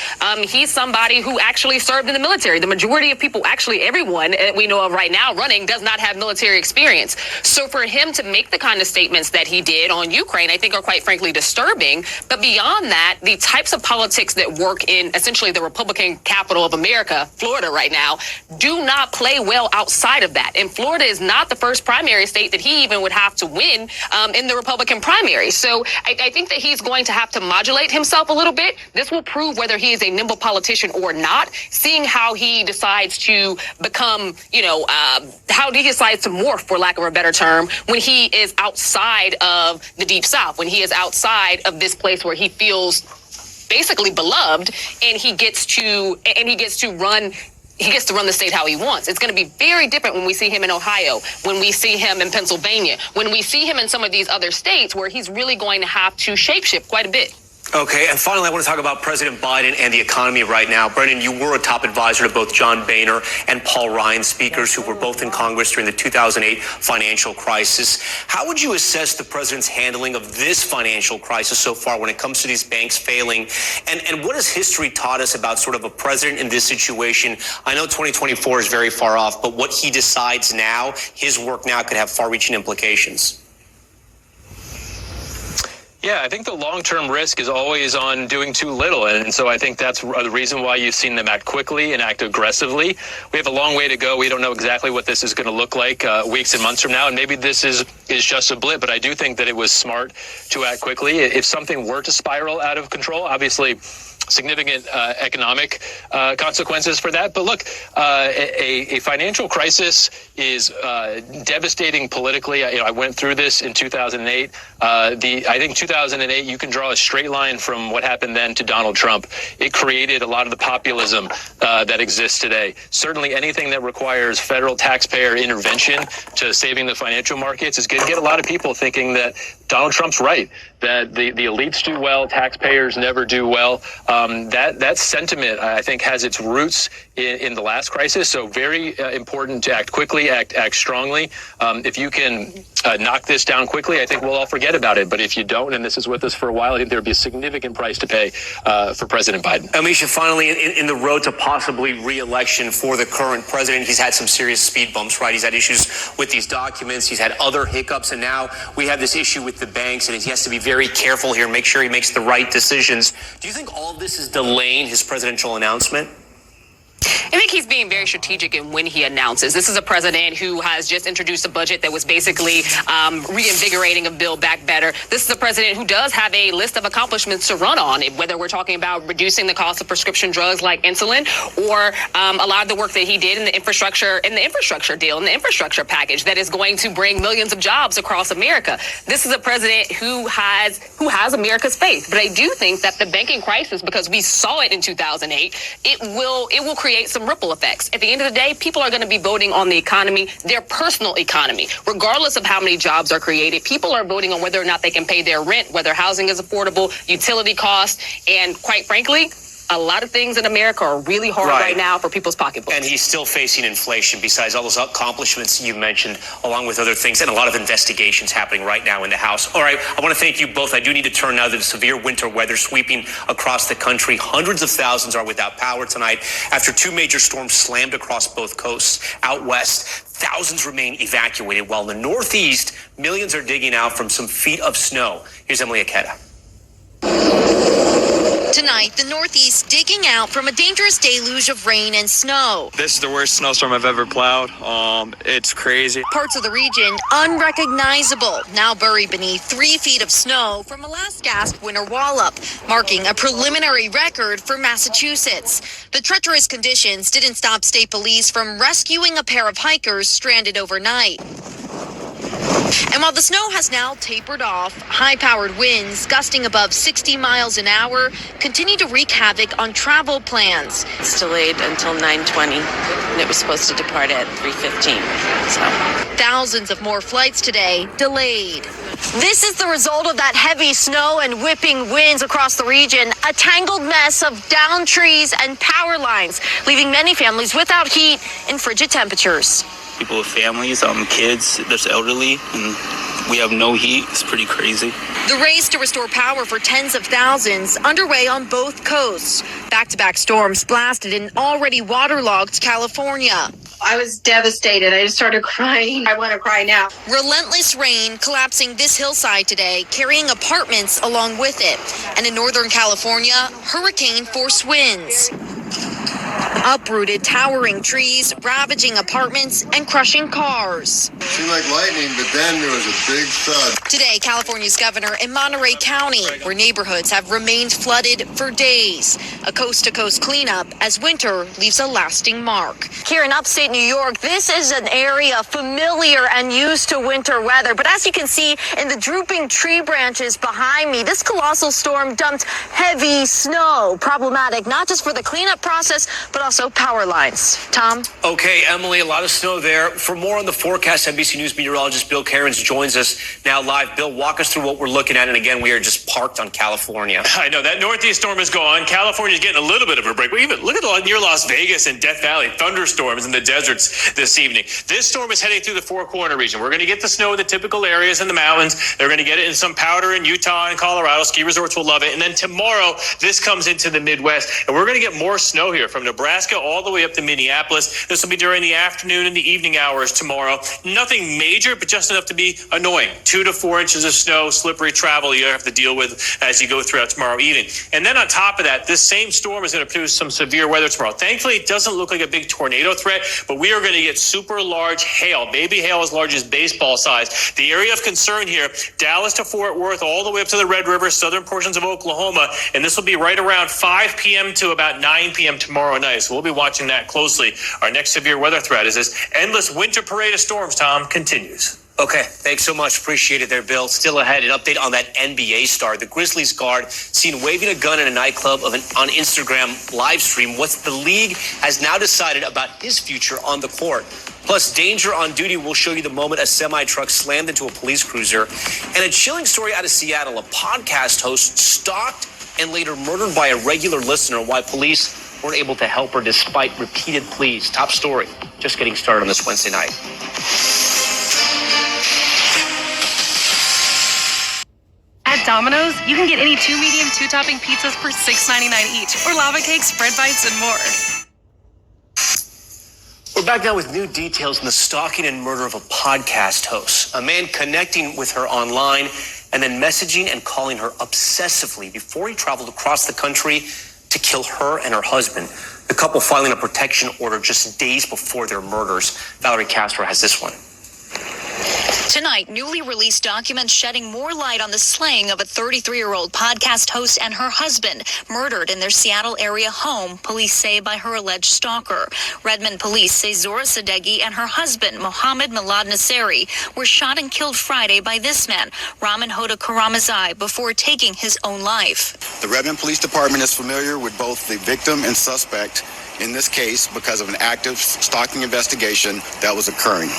W: he's somebody who actually served in the military. The majority of people, actually everyone we know of right now running, does not have military experience. So for him to make the kind of statements that he did on Ukraine, I think are quite frankly disturbing. But beyond that, the types of politics that work in essentially the Republican capital of America, Florida right now, do not play well outside of that. And Florida is not the first primary state that he even would have to win in the Republican primary. So I think that he's going to have to modulate himself a little bit. This will prove whether he is a nimble politician or not, seeing how he decides to become, how he decides to morph, for lack of a better term, when he is outside of the Deep South, when he is outside of this place where he feels basically beloved, and he gets to run the state how he wants. It's going to be very different when we see him in Ohio, when we see him in Pennsylvania, when we see him in some of these other states where he's really going to have to shapeshift quite a bit.
J: Okay, and finally, I want to talk about President Biden and the economy right now. Brendan, you were a top advisor to both John Boehner and Paul Ryan, speakers who were both in Congress during the 2008 financial crisis. How would you assess the president's handling of this financial crisis so far when it comes to these banks failing? And what has history taught us about sort of a president in this situation? I know 2024 is very far off, but what he decides now, his work now, could have far-reaching implications.
U: Yeah, I think the long-term risk is always on doing too little. And so I think that's the reason why you've seen them act quickly and act aggressively. We have a long way to go. We don't know exactly what this is going to look like weeks and months from now. And maybe this is just a blip. But I do think that it was smart to act quickly. If something were to spiral out of control, obviously significant economic consequences for that. But look, a financial crisis is devastating politically. I went through this in 2008. I think 2008, you can draw a straight line from what happened then to Donald Trump. It created a lot of the populism that exists today. Certainly anything that requires federal taxpayer intervention to saving the financial markets is going to get a lot of people thinking that Donald Trump's right, that the elites do well, taxpayers never do well. That sentiment, I think, has its roots in the last crisis. So very important to act quickly, act strongly. If you can knock this down quickly, I think we'll all forget about it. But if you don't, and this is with us for a while, I think there'd be a significant price to pay for President Biden.
J: Alicia, finally, in the road to possibly re-election for the current president, he's had some serious speed bumps, right? He's had issues with these documents. He's had other hiccups. And now we have this issue with the banks, and he has to be very careful here and make sure he makes the right decisions. Do you think all of this is delaying his presidential announcement?
W: I think he's being very strategic in when he announces. This is a president who has just introduced a budget that was basically reinvigorating a Build Back Better. This is a president who does have a list of accomplishments to run on, whether we're talking about reducing the cost of prescription drugs like insulin, or a lot of the work that he did in the infrastructure deal, in the infrastructure package that is going to bring millions of jobs across America. This is a president who has America's faith. But I do think that the banking crisis, because we saw it in 2008, it will create some ripple effects. At the end of the day, people are going to be voting on the economy, their personal economy, regardless of how many jobs are created. People are voting on whether or not they can pay their rent, whether housing is affordable, utility costs, and quite frankly, a lot of things in America are really hard right now for people's pocketbooks.
J: And he's still facing inflation besides all those accomplishments you mentioned, along with other things, and a lot of investigations happening right now in the House. All right, I want to thank you both. I do need to turn now to the severe winter weather sweeping across the country. Hundreds of thousands are without power tonight after two major storms slammed across both coasts. Out west, thousands remain evacuated, while in the Northeast, millions are digging out from some feet of snow. Here's Emily Aketa.
A: Tonight, the Northeast digging out from a dangerous deluge of rain and snow.
G: This is the worst snowstorm I've ever plowed. It's crazy.
A: Parts of the region unrecognizable, now buried beneath 3 feet of snow from a last gasp winter wallop, marking a preliminary record for Massachusetts. The treacherous conditions didn't stop state police from rescuing a pair of hikers stranded overnight. And while the snow has now tapered off, high-powered winds gusting above 60 miles an hour continue to wreak havoc on travel plans.
H: It's delayed until 9:20, and it was supposed to depart at 3:15.
A: Thousands of more flights today delayed. This is the result of that heavy snow and whipping winds across the region, a tangled mess of downed trees and power lines, leaving many families without heat in frigid temperatures.
I: People with families, kids, there's elderly, and we have no heat. It's pretty crazy.
A: The race to restore power for tens of thousands underway on both coasts. Back-to-back storms blasted in already waterlogged California.
L: I was devastated. I just started crying. I want to cry now.
A: Relentless rain collapsing this hillside today, carrying apartments along with it. And in Northern California, hurricane-force winds. Uprooted towering trees, ravaging apartments, and crushing cars.
Z: It seemed like lightning, but then there was a big thud.
A: Today, California's governor in Monterey County, where neighborhoods have remained flooded for days. A coast-to-coast cleanup as winter leaves a lasting mark. Here in upstate New York, this is an area familiar and used to winter weather. But as you can see in the drooping tree branches behind me, this colossal storm dumped heavy snow. Problematic not just for the cleanup process, but also also power lines. Tom?
J: Okay, Emily, a lot of snow there. For more on the forecast, NBC News meteorologist Bill Cairns joins us now live. Bill, walk us through what we're looking at. And again, we are just parked on California.
U: I know that northeast storm is gone. California's getting a little bit of a break. But even look at near Las Vegas and Death Valley, thunderstorms in the deserts this evening. This storm is heading through the Four Corner region. We're going to get the snow in the typical areas in the mountains. They're going to get it in some powder in Utah and Colorado. Ski resorts will love it. And then tomorrow, this comes into the Midwest, and we're going to get more snow here from Nebraska all the way up to Minneapolis. This will be during the afternoon and the evening hours tomorrow. Nothing major, but just enough to be annoying. 2 to 4 inches of snow, slippery travel you have to deal with as you go throughout tomorrow evening. And then on top of that, this same storm is going to produce some severe weather tomorrow. Thankfully, it doesn't look like a big tornado threat, but we are going to get super large hail, baby hail as large as baseball size. The area of concern here, Dallas to Fort Worth, all the way up to the Red River, southern portions of Oklahoma, and this will be right around 5 p.m. to about 9 p.m. tomorrow night. So we'll be watching that closely. Our next severe weather threat is this endless winter parade of storms, Tom, continues.
J: Okay, thanks so much. Appreciate it there, Bill. Still ahead, an update on that NBA star. The Grizzlies guard seen waving a gun in a nightclub on Instagram live stream. What the league has now decided about his future on the court. Plus, danger on duty. We'll show you the moment a semi-truck slammed into a police cruiser. And a chilling story out of Seattle. A podcast host stalked and later murdered by a regular listener. Why police weren't able to help her despite repeated pleas. Top story. Just getting started on this Wednesday night.
B: At Domino's, you can get any 2 medium, 2-topping pizzas for $6.99 each, or lava cakes, bread bites, and more.
J: We're back now with new details on the stalking and murder of a podcast host. A man connecting with her online and then messaging and calling her obsessively before he traveled across the country to kill her and her husband. The couple filing a protection order just days before their murders. Valerie Castro has this one.
A: Tonight, newly released documents shedding more light on the slaying of a 33-year-old podcast host and her husband, murdered in their Seattle area home, police say, by her alleged stalker. Redmond police say Zora Sadeghi and her husband, Mohammed Milad Nasseri, were shot and killed Friday by this man, Raman Hoda Karamazai, before taking his own life.
M: The Redmond Police Department is familiar with both the victim and suspect in this case because of an active stalking investigation that was occurring.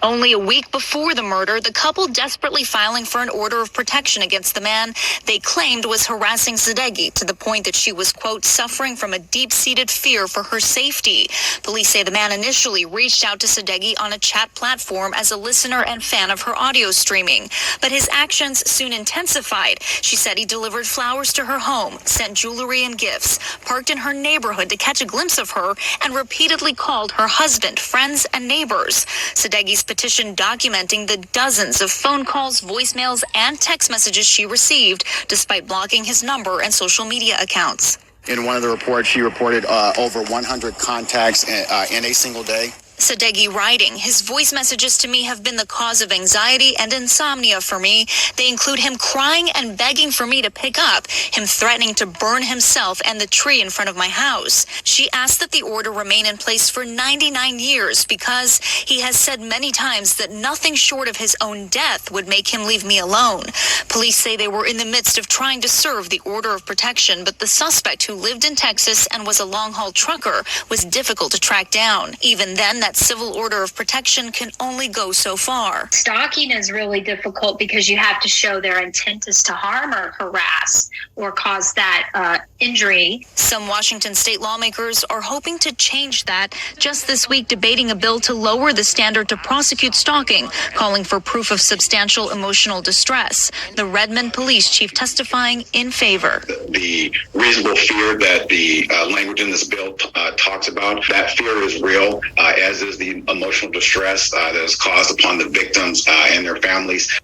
A: Only a week before the murder, the couple desperately filing for an order of protection against the man they claimed was harassing Sadeghi to the point that she was, quote, suffering from a deep-seated fear for her safety. Police say the man initially reached out to Sadeghi on a chat platform as a listener and fan of her audio streaming, but his actions soon intensified. She said he delivered flowers to her home, sent jewelry and gifts, parked in her neighborhood to catch a glimpse of her, and repeatedly called her husband, friends, and neighbors. Sadeghi's petition documenting the dozens of phone calls, voicemails, and text messages she received, despite blocking his number and social media accounts.
M: In one of the reports, she reported over 100 contacts in a single day.
A: Sadeghi writing, his voice messages to me have been the cause of anxiety and insomnia for me. They include him crying and begging for me to pick up, him threatening to burn himself and the tree in front of my house. She asked that the order remain in place for 99 years because he has said many times that nothing short of his own death would make him leave me alone. Police say they were in the midst of trying to serve the order of protection, but the suspect, who lived in Texas and was a long-haul trucker, was difficult to track down. Even then, that civil order of protection can only go so far.
L: Stalking is really difficult because you have to show their intent is to harm or harass or cause that injury.
A: Some Washington state lawmakers are hoping to change that, just this week debating a bill to lower the standard to prosecute stalking, calling for proof of substantial emotional distress. The Redmond police chief testifying in favor.
N: The reasonable fear that the language in this bill talks about, that fear is real, as is the emotional distress that is caused upon the victims and their families.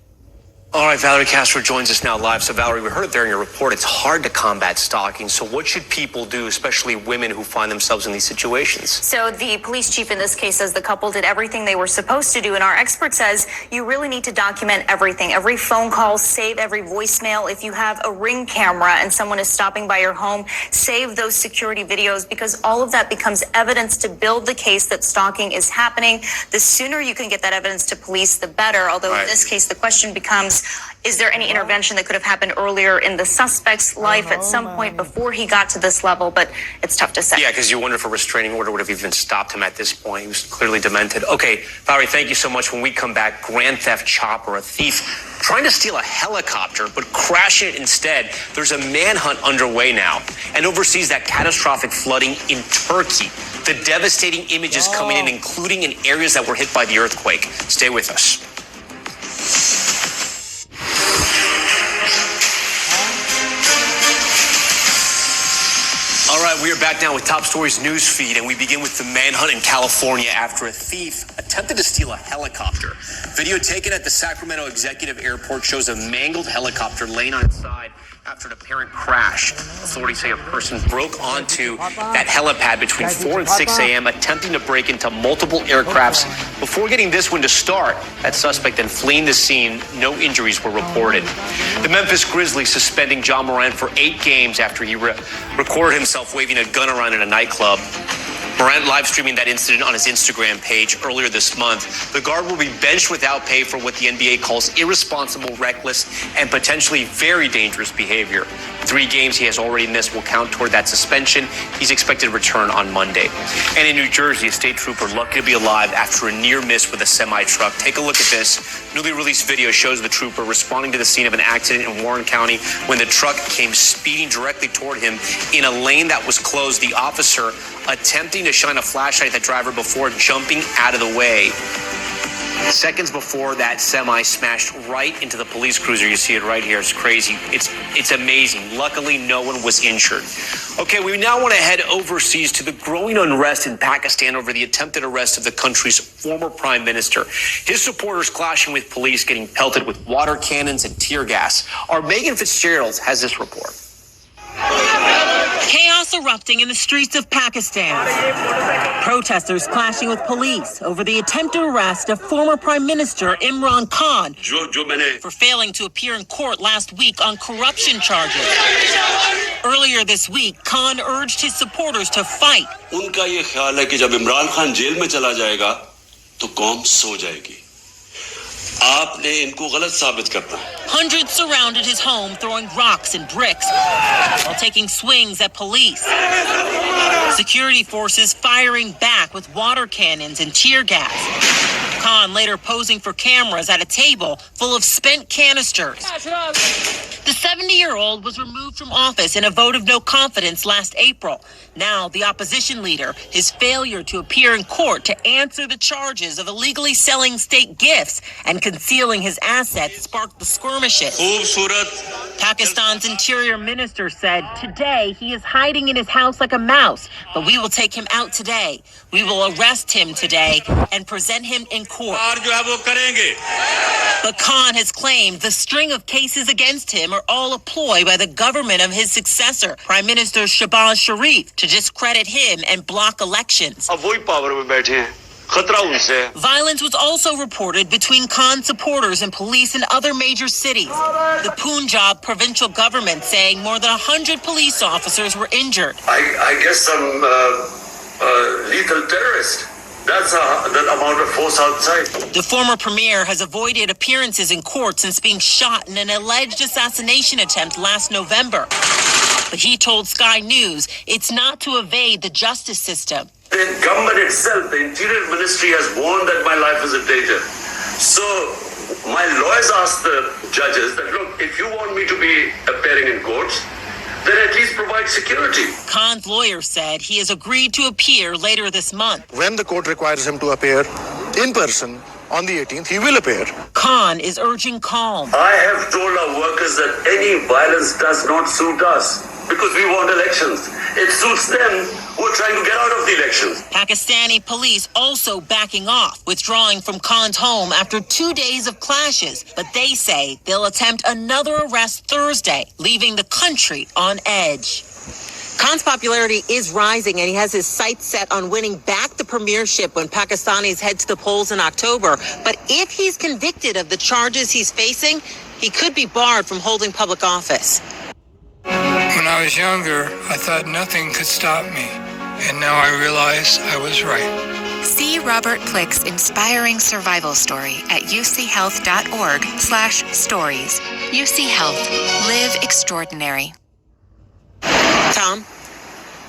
J: All right, Valerie Castro joins us now live. So, Valerie, we heard it there in your report. It's hard to combat stalking. So what should people do, especially women who find themselves in these situations?
A: So the police chief in this case says the couple did everything they were supposed to do. And our expert says you really need to document everything. Every phone call, save every voicemail. If you have a Ring camera and someone is stopping by your home, save those security videos, because all of that becomes evidence to build the case that stalking is happening. The sooner you can get that evidence to police, the better. Although in this case, the question becomes,
K: Is there any intervention that could have happened earlier in the suspect's life at some point before he got to this level? But it's tough to say.
J: Yeah, because you wonder if a restraining order would have even stopped him at this point. He was clearly demented. Okay, Valerie, thank you so much. When we come back, grand theft chopper, a thief trying to steal a helicopter, but crashing it instead. There's a manhunt underway now. And oversees that catastrophic flooding in Turkey. The devastating images coming in, including in areas that were hit by the earthquake. Stay with us. All right, we are back now with Top Stories news feed, and we begin with the manhunt in California after a thief attempted to steal a helicopter. Video taken at the Sacramento Executive Airport shows a mangled helicopter laying on its side after an apparent crash. Authorities say a person broke onto that helipad between 4 and 6 a.m., attempting to break into multiple aircrafts before getting this one to start. That suspect then fleeing the scene. No injuries were reported. The Memphis Grizzlies suspending John Morant for 8 games after he recorded himself waving a gun around in a nightclub. Morant live streaming that incident on his Instagram page earlier this month. The guard will be benched without pay for what the NBA calls irresponsible, reckless, and potentially very dangerous behavior. 3 games he has already missed will count toward that suspension. He's expected to return on Monday. And in New Jersey, a state trooper lucky to be alive after a near miss with a semi-truck. Take a look at this. Newly released video shows the trooper responding to the scene of an accident in Warren County when the truck came speeding directly toward him in a lane that was closed. The officer attempting to shine a flashlight at the driver before jumping out of the way. Seconds before that semi smashed right into the police cruiser. You see it right here. It's crazy. It's amazing. Luckily, no one was injured. Okay, we now want to head overseas to the growing unrest in Pakistan over the attempted arrest of the country's former prime minister. His supporters clashing with police, getting pelted with water cannons and tear gas. Our Megan Fitzgerald has this report.
O: Chaos erupting in the streets of Pakistan. Protesters clashing with police over the attempted arrest of former Prime Minister Imran Khan for failing to appear in court last week on corruption charges. Earlier this week, Khan urged his supporters to fight.
F: उनका ये ख्याल है कि जब Imran Khan jail में चला जाएगा तो कौम सो जाएगी. आपने इनको गलत साबित करना है.
O: Hundreds surrounded his home, throwing rocks and bricks while taking swings at police. Security forces firing back with water cannons and tear gas. Khan later posing for cameras at a table full of spent canisters. The 70-year-old was removed from office in a vote of no confidence last April. Now, the opposition leader, his failure to appear in court to answer the charges of illegally selling state gifts and concealing his assets sparked the skirmishes. Pakistan's interior minister said today he is hiding in his house like a mouse, but we will take him out today. We will arrest him today and present him in court. But Khan has claimed the string of cases against him are all a ploy by the government of his successor, Prime Minister Shehbaz Sharif, to discredit him and block elections. Violence was also reported between Khan supporters and police in other major cities. The Punjab provincial government saying more than 100 police officers were injured.
F: I guess some lethal terrorist. That's the amount of force outside.
O: The former premier has avoided appearances in court since being shot in an alleged assassination attempt last November. But he told Sky News it's not to evade the justice system.
F: The government itself, the Interior Ministry, has warned that my life is in danger. So my lawyers asked the judges that, look, if you want me to be appearing in courts, then at least provide security.
O: Khan's lawyer said he has agreed to appear later this month.
P: When the court requires him to appear in person on the 18th, he will appear.
O: Khan is urging calm.
F: I have told our workers that any violence does not suit us because we want elections. It suits them who are trying to get out of the elections.
O: Pakistani police also backing off, withdrawing from Khan's home after 2 days of clashes. But they say they'll attempt another arrest Thursday, leaving the country on edge. Khan's popularity is rising, and he has his sights set on winning back the premiership when Pakistanis head to the polls in October. But if he's convicted of the charges he's facing, he could be barred from holding public office.
Q: When I was younger, I thought nothing could stop me. And now I realize I was right.
C: See Robert Plick's inspiring survival story at uchealth.org/stories. UC Health. Live extraordinary.
H: Tom?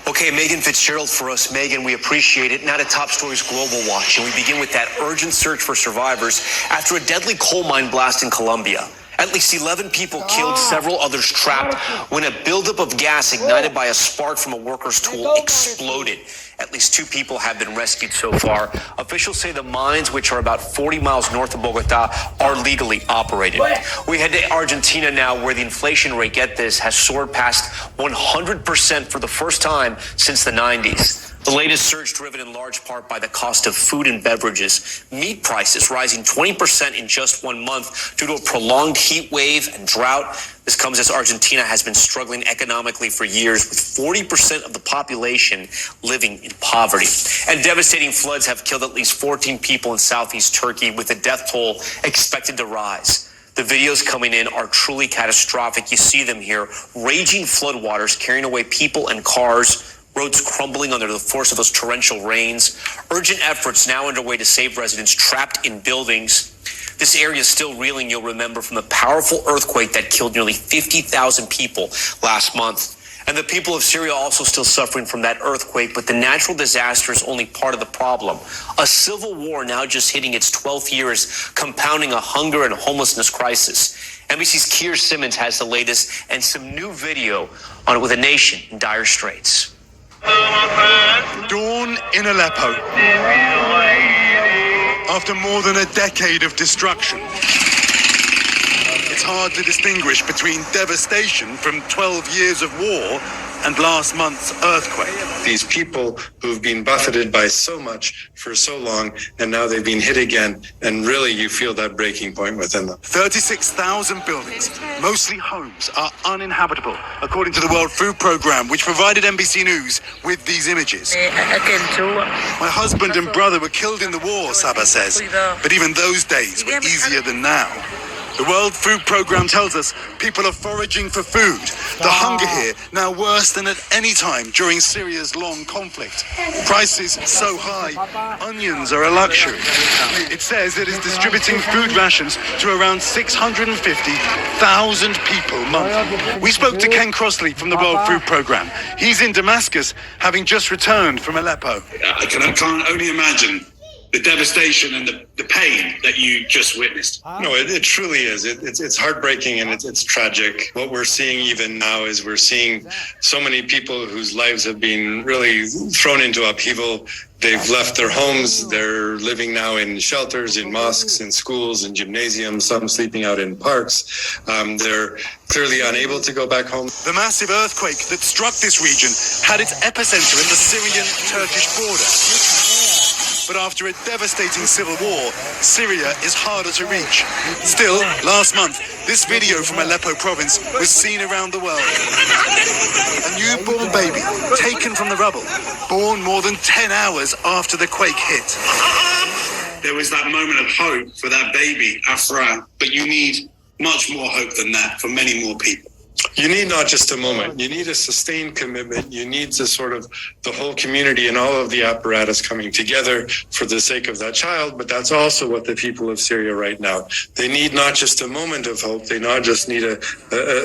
J: Okay, Megan Fitzgerald for us. Megan, we appreciate it. Now to Top Stories Global Watch, and we begin with that urgent search for survivors after a deadly coal mine blast in Colombia. At least 11 people killed, several others trapped when a buildup of gas ignited by a spark from a worker's tool exploded. At least 2 people have been rescued so far. Officials say the mines, which are about 40 miles north of Bogota, are legally operated. We head to Argentina now, where the inflation rate, get this, has soared past 100% for the first time since the 90s. The latest surge driven in large part by the cost of food and beverages. Meat prices rising 20% in just 1 month due to a prolonged heat wave and drought. This comes as Argentina has been struggling economically for years, with 40% of the population living in poverty. And devastating floods have killed at least 14 people in southeast Turkey, with the death toll expected to rise. The videos coming in are truly catastrophic. You see them here. Raging floodwaters carrying away people and cars, roads crumbling under the force of those torrential rains. Urgent efforts now underway to save residents trapped in buildings. This area is still reeling, you'll remember, from the powerful earthquake that killed nearly 50,000 people last month. And the people of Syria also still suffering from that earthquake, but the natural disaster is only part of the problem. A civil war now just hitting its 12th year is compounding a hunger and homelessness crisis. NBC's Keir Simmons has the latest and some new video on it, with a nation in dire straits.
D: Dawn in Aleppo. After more than a decade of destruction, it's hard to distinguish between devastation from 12 years of war and last month's earthquake.
R: These people who've been buffeted by so much for so long, and now they've been hit again, and really you feel that breaking point within them.
D: 36,000 buildings, mostly homes, are uninhabitable, according to the World Food Programme, which provided NBC News with these images. My husband and brother were killed in the war, Saba says, but even those days were easier than now. The World Food Programme tells us people are foraging for food. The hunger here now worse than at any time during Syria's long conflict. Prices so high, onions are a luxury. It says it is distributing food rations to around 650,000 people monthly. We spoke to Ken Crossley from the World Food Programme. He's in Damascus, having just returned from Aleppo.
S: I can't only imagine the devastation and the pain that you just witnessed.
R: No, it truly is. It's heartbreaking and it's tragic. What we're seeing even now is we're seeing so many people whose lives have been really thrown into upheaval. They've left their homes. They're living now in shelters, in mosques, in schools, in gymnasiums, some sleeping out in parks. They're clearly unable to go back home.
D: The massive earthquake that struck this region had its epicenter in the Syrian-Turkish border. But after a devastating civil war, Syria is harder to reach. Still, last month, this video from Aleppo province was seen around the world. A newborn baby taken from the rubble, born more than 10 hours after the quake hit.
S: There was that moment of hope for that baby, Afra, but you need much more hope than that for many more people.
R: You need not just a moment. You need a sustained commitment. You need to sort of the whole community and all of the apparatus coming together for the sake of that child. But that's also what the people of Syria right now, they need not just a moment of hope. They not just need a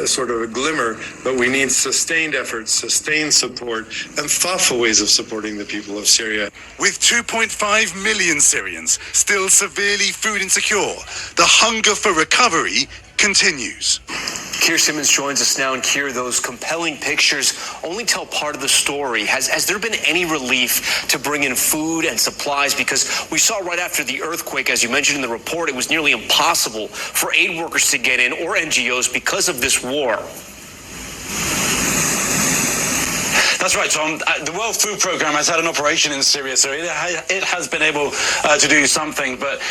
R: sort of a glimmer, but we need sustained efforts, sustained support, and thoughtful ways of supporting the people of Syria.
D: With 2.5 million Syrians still severely food insecure, the hunger for recovery continues.
J: Keir Simmons joins us now. And Keir, those compelling pictures only tell part of the story. Has there been any relief to bring in food and supplies? Because we saw right after the earthquake, as you mentioned in the report, it was nearly impossible for aid workers to get in, or NGOs, because of this war.
S: That's right, Tom. The World Food Programme has had an operation in Syria, so it has been able to do something. But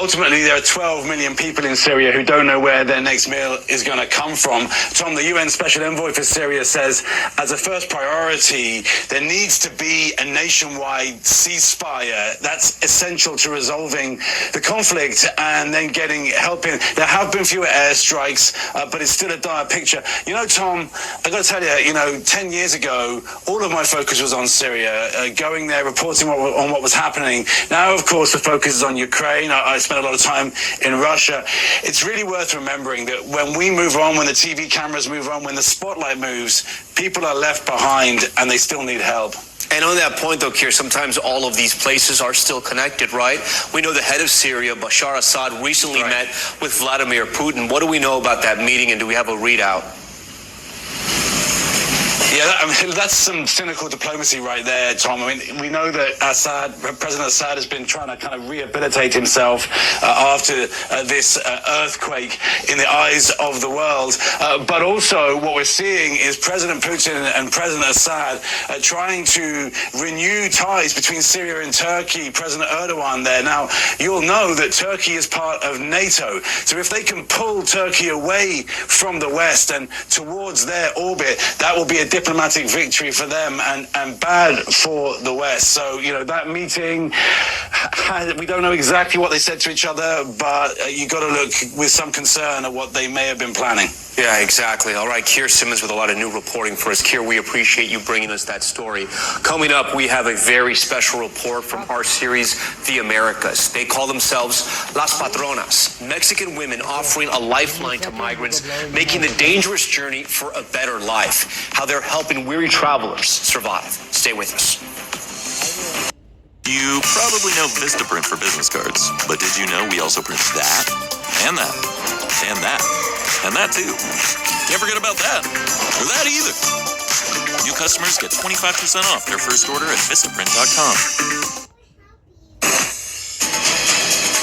S: ultimately, there are 12 million people in Syria who don't know where their next meal is going to come from. Tom, the UN Special Envoy for Syria says, as a first priority, there needs to be a nationwide ceasefire. That's essential to resolving the conflict and then getting help in. There have been fewer airstrikes, but it's still a dire picture. You know, Tom, I've got to tell you, 10 years ago, all of my focus was on Syria, going there, reporting on what was happening. Now, of course, the focus is on Ukraine. I spent a lot of time in Russia. It's really worth remembering that when we move on, when the TV cameras move on, when the spotlight moves, people are left behind and they still need help.
J: And on that point, though, Keir, sometimes all of these places are still connected, right? We know the head of Syria, Bashar Assad, recently met with Vladimir Putin. What do we know about that meeting, and do we have a readout?
S: Yeah, that's some cynical diplomacy right there, Tom. I mean, we know that President Assad has been trying to kind of rehabilitate himself after this earthquake in the eyes of the world. But also what we're seeing is President Putin and President Assad trying to renew ties between Syria and Turkey. President Erdogan there. Now, you'll know that Turkey is part of NATO. So if they can pull Turkey away from the West and towards their orbit, that will be a diplomatic victory for them and bad for the West. So, that meeting, we don't know exactly what they said to each other, but you got to look with some concern at what they may have been planning.
J: Yeah, exactly. All right, Keir Simmons with a lot of new reporting for us. Keir, we appreciate you bringing us that story. Coming up, we have a very special report from our series, The Americas. They call themselves Las Patronas, Mexican women offering a lifeline to migrants, making the dangerous journey for a better life. How they're helping weary travelers survive. Stay with us.
E: You probably know Vistaprint for business cards, but did you know we also print that, and that, and that, and that too? Can't forget about that, or that either. New customers get 25% off their first order at Vistaprint.com.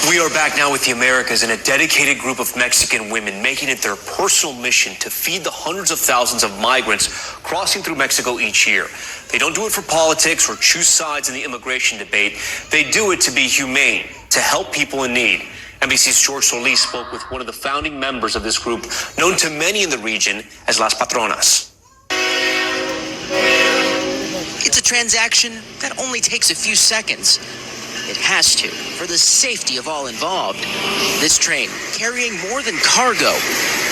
J: We are back now with The Americas and a dedicated group of Mexican women making it their personal mission to feed the hundreds of thousands of migrants crossing through Mexico each year. They don't do it for politics or choose sides in the immigration debate. They do it to be humane, to help people in need. NBC's George Solis spoke with one of the founding members of this group, known to many in the region as Las Patronas.
T: It's a transaction that only takes a few seconds. It has to, for the safety of all involved. This train carrying more than cargo.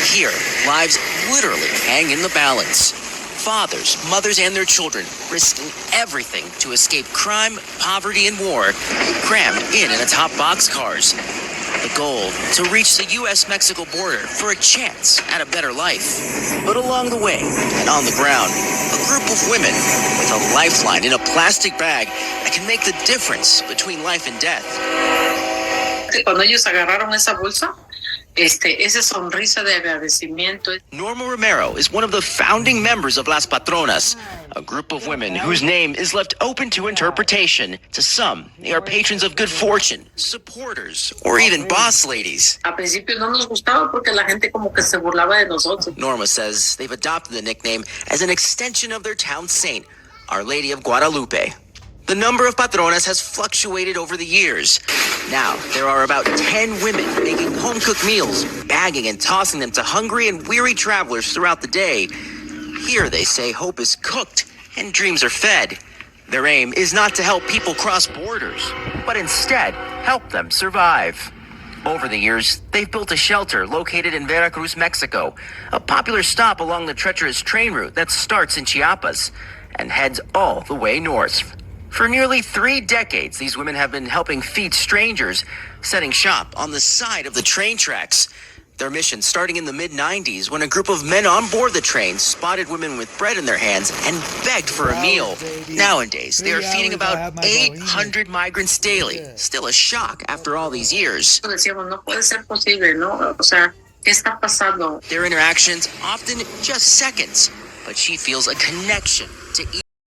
T: Here, lives literally hang in the balance. Fathers, mothers, and their children risking everything to escape crime, poverty, and war, crammed in atop boxcars. The goal, to reach the U.S.-Mexico border for a chance at a better life. But along the way, and on the ground, a group of women with a lifeline in a plastic bag that can make the difference between life and death.
V: Cuando ellos agarraron esa bolsa, esa sonrisa de agradecimiento.
T: Norma Romero is one of the founding members of Las Patronas, a group of women whose name is left open to interpretation. To some, they are patrons of good fortune, supporters, or even boss ladies.
V: A principio no nos gustaba porque la gente como que se burlaba de nosotros.
T: Norma says they've adopted the nickname as an extension of their town saint, Our Lady of Guadalupe. The number of patronas has fluctuated over the years. Now, there are about 10 women making home-cooked meals, bagging and tossing them to hungry and weary travelers throughout the day. Here, they say, hope is cooked and dreams are fed. Their aim is not to help people cross borders, but instead help them survive. Over the years, they've built a shelter located in Veracruz, Mexico, a popular stop along the treacherous train route that starts in Chiapas and heads all the way north. For nearly 3 decades, these women have been helping feed strangers, setting shop on the side of the train tracks. Their mission starting in the mid-90s when a group of men on board the train spotted women with bread in their hands and begged for a meal. Nowadays, they are feeding about 800 migrants daily. Still a shock after all these years.
V: Decíamos, no puede ser posible, ¿no? O sea, ¿qué está pasando?
T: Their interactions often just seconds, but she feels a connection to each